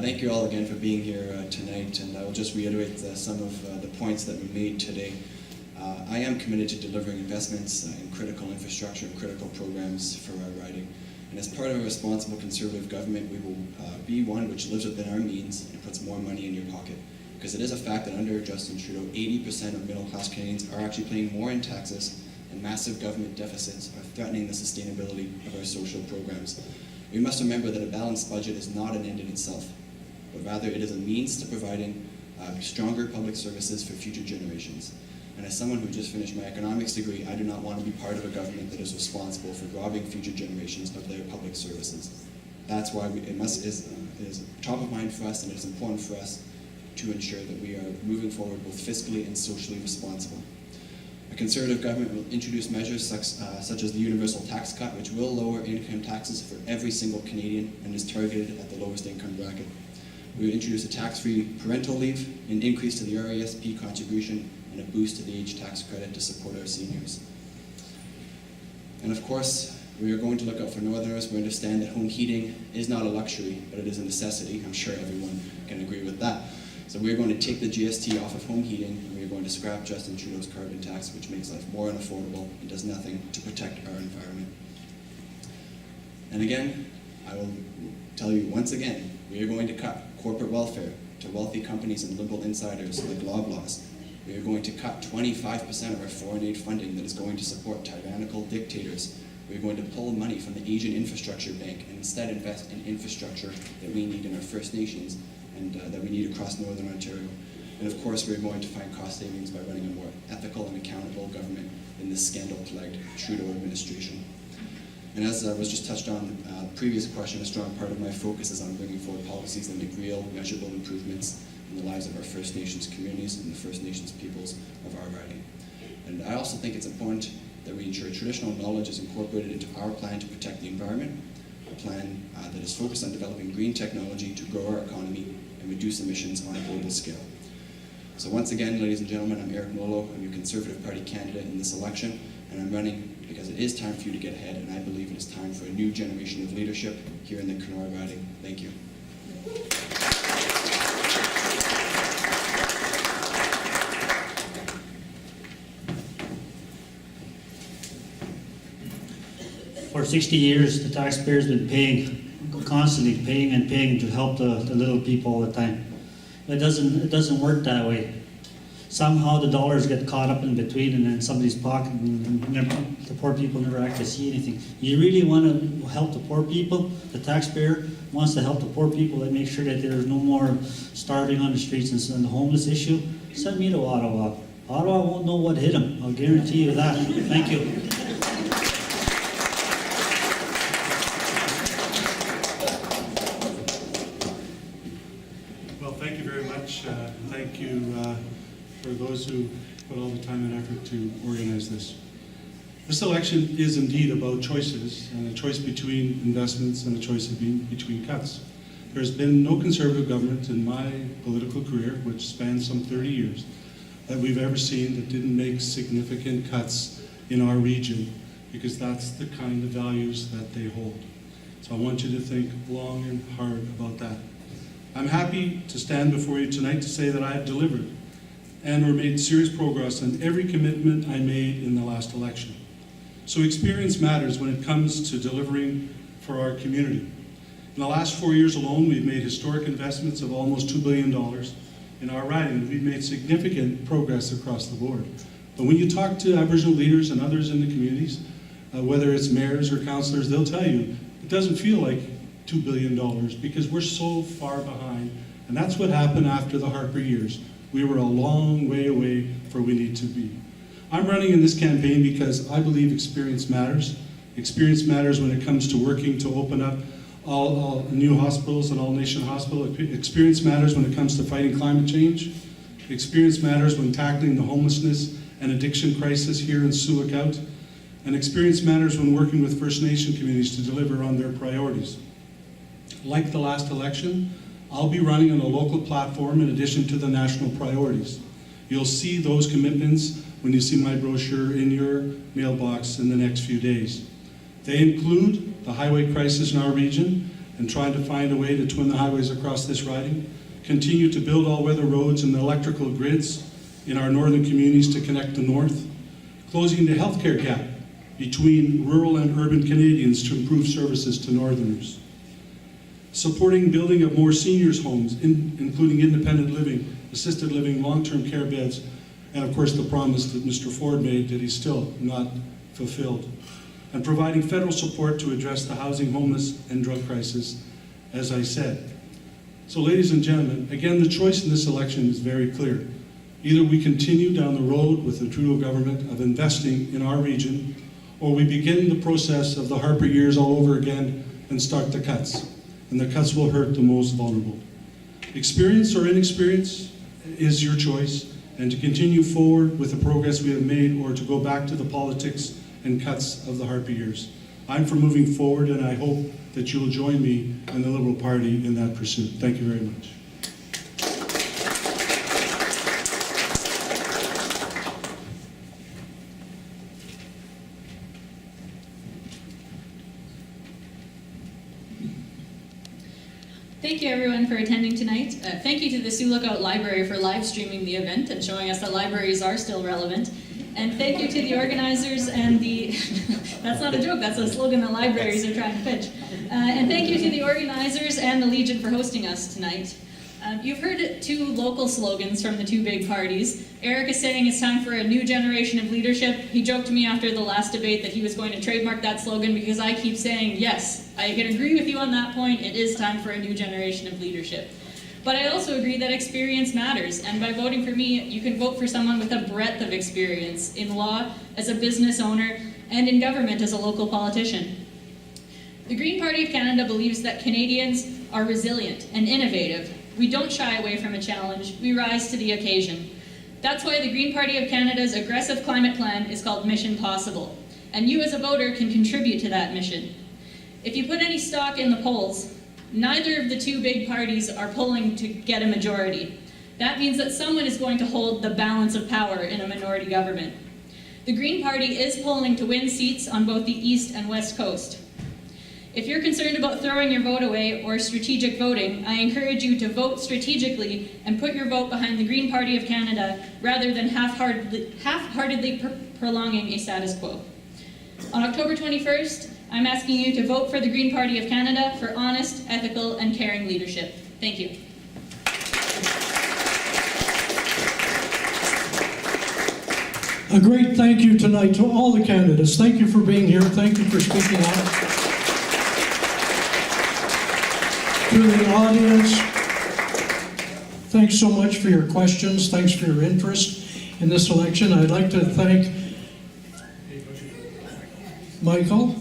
thank you all again for being here tonight, and I will just reiterate some of the points that were made today. I am committed to delivering investments in critical infrastructure and critical programs for our riding. And as part of a responsible Conservative government, we will be one which lives within our means and puts more money in your pocket. Because it is a fact that under Justin Trudeau, 80% of middle-class Canadians are actually paying more in taxes, and massive government deficits are threatening the sustainability of our social programs. We must remember that a balanced budget is not an end in itself, but rather it is a means to providing stronger public services for future generations. And as someone who just finished my economics degree, I do not want to be part of a government that is responsible for robbing future generations of their public services. That's why it is top of mind for us, and it is important for us to ensure that we are moving forward both fiscally and socially responsible. A Conservative government will introduce measures such as the universal tax cut, which will lower income taxes for every single Canadian and is targeted at the lowest income bracket. We will introduce a tax-free parental leave, an increase to the RASP contribution, and a boost to the age tax credit to support our seniors. And of course, we are going to look out for Northerners. We understand that home heating is not a luxury, but it is a necessity. I'm sure everyone can agree with that. So we're going to take the GST off of home heating, and we're going to scrap Justin Trudeau's carbon tax, which makes life more unaffordable and does nothing to protect our environment. And again, I will tell you once again, we are going to cut corporate welfare to wealthy companies and liberal insiders like Loblaws. We are going to cut 25% of our foreign aid funding that is going to support tyrannical dictators. We are going to pull money from the Asian Infrastructure Bank and instead invest in infrastructure that we need in our First Nations and that we need across Northern Ontario. And of course, we're going to find cost savings by running a more ethical and accountable government in this scandal-plagued Trudeau administration. And as was just touched on the previous question, a strong part of my focus is on bringing forward policies that make real, measurable improvements in the lives of our First Nations communities and the First Nations peoples of our riding. And I also think it's important that we ensure traditional knowledge is incorporated into our plan to protect the environment, a plan that is focused on developing green technology to grow our economy and reduce emissions on a global scale. So once again, ladies and gentlemen, I'm Eric Malillo. I'm your Conservative Party candidate in this election, and I'm running because it is time for you to get ahead, and I believe it is time for a new generation of leadership here in the Kenora riding. Thank you. For 60 years, the taxpayers been paying, constantly paying and paying to help the little people all the time. It doesn't work that way. Somehow the dollars get caught up in between and in somebody's pocket, and the poor people never actually see anything. You really want to help the poor people, the taxpayer wants to help the poor people and make sure that there's no more starving on the streets and the homeless issue, send me to Ottawa. Ottawa won't know what hit them, I'll guarantee you that. Thank you. Well, thank you very much. Thank you for those who put all the time and effort to organize this. This election is indeed about choices, and a choice between investments and a choice between cuts. There's been no Conservative government in my political career, which spans some 30 years, that we've ever seen that didn't make significant cuts in our region, because that's the kind of values that they hold. So I want you to think long and hard about that. I'm happy to stand before you tonight to say that I have delivered and made serious progress on every commitment I made in the last election. So experience matters when it comes to delivering for our community. In the last 4 years alone, we've made historic investments of almost $2 billion in our riding. We've made significant progress across the board. But when you talk to Aboriginal leaders and others in the communities, whether it's mayors or councillors, they'll tell you it doesn't feel like $2 billion because we're so far behind. And that's what happened after the Harper years. We were a long way away from where we need to be. I'm running in this campaign because I believe experience matters. Experience matters when it comes to working to open up all new hospitals and all nation hospital. Experience matters when it comes to fighting climate change. Experience matters when tackling the homelessness and addiction crisis here in Sioux Lookout. And experience matters when working with First Nation communities to deliver on their priorities. Like the last election, I'll be running on a local platform in addition to the national priorities. You'll see those commitments when you see my brochure in your mailbox in the next few days. They include the highway crisis in our region and trying to find a way to twin the highways across this riding, continue to build all-weather roads and electrical grids in our northern communities to connect the north, closing the healthcare gap between rural and urban Canadians to improve services to northerners, supporting building of more seniors' homes, including independent living, assisted living, long-term care beds, and of course the promise that Mr. Ford made that he's still not fulfilled, and providing federal support to address the housing, homeless, and drug crisis, as I said. So ladies and gentlemen, again, the choice in this election is very clear. Either we continue down the road with the Trudeau government of investing in our region, or we begin the process of the Harper years all over again and start the cuts. And the cuts will hurt the most vulnerable. Experience or inexperience is your choice, and to continue forward with the progress we have made or to go back to the politics and cuts of the Harper years. I'm for moving forward, and I hope that you will join me and the Liberal Party in that pursuit. Thank you very much. Thank you everyone for attending tonight. Thank you to the Sioux Lookout Library for live streaming the event and showing us that libraries are still relevant. And thank you to the organizers and the, that's not a joke, that's a slogan that libraries are trying to pitch. And thank you to the organizers and the Legion for hosting us tonight. You've heard two local slogans from the two big parties. Eric is saying it's time for a new generation of leadership. He joked to me after the last debate that he was going to trademark that slogan because I keep saying, yes, I can agree with you on that point. It is time for a new generation of leadership. But I also agree that experience matters, and by voting for me, you can vote for someone with a breadth of experience in law, as a business owner, and in government as a local politician. The Green Party of Canada believes that Canadians are resilient and innovative. We don't shy away from a challenge, we rise to the occasion. That's why the Green Party of Canada's aggressive climate plan is called Mission Possible, and you as a voter can contribute to that mission. If you put any stock in the polls, neither of the two big parties are polling to get a majority. That means that someone is going to hold the balance of power in a minority government. The Green Party is polling to win seats on both the East and West Coast. If you're concerned about throwing your vote away or strategic voting, I encourage you to vote strategically and put your vote behind the Green Party of Canada rather than half-heartedly prolonging a status quo. On October 21st, I'm asking you to vote for the Green Party of Canada for honest, ethical, and caring leadership. Thank you. A great thank you tonight to all the candidates. Thank you for being here. Thank you for speaking out. To the audience, thanks so much for your questions. Thanks for your interest in this election. I'd like to thank Michael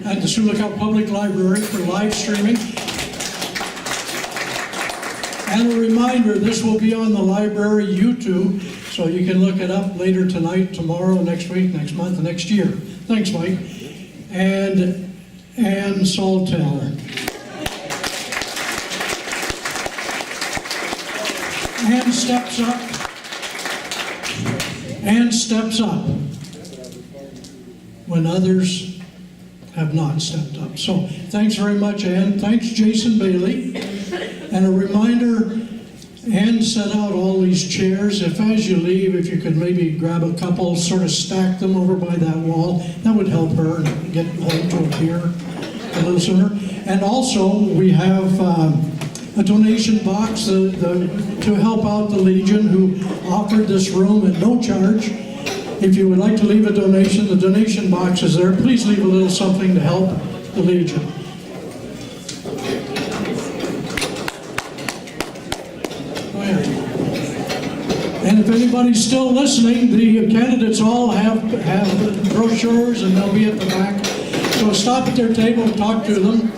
and the Sioux Lookout Public Library for live streaming. And a reminder, this will be on the library YouTube, so you can look it up later tonight, tomorrow, next week, next month, and next year. Thanks, Mike. And Ann Saltel. Ann steps up. Ann steps up when others have not stepped up. So thanks very much, Ann. Thanks, Jason Bailey. And a reminder, Ann set out all these chairs. If as you leave, if you could maybe grab a couple, sort of stack them over by that wall, that would help her and get home to a beer a little sooner. And also, we have a donation box to help out the Legion, who offered this room at no charge. If you would like to leave a donation, the donation box is there. Please leave a little something to help the Legion. And if anybody's still listening, the candidates all have brochures, and they'll be at the back. So stop at their table and talk to them.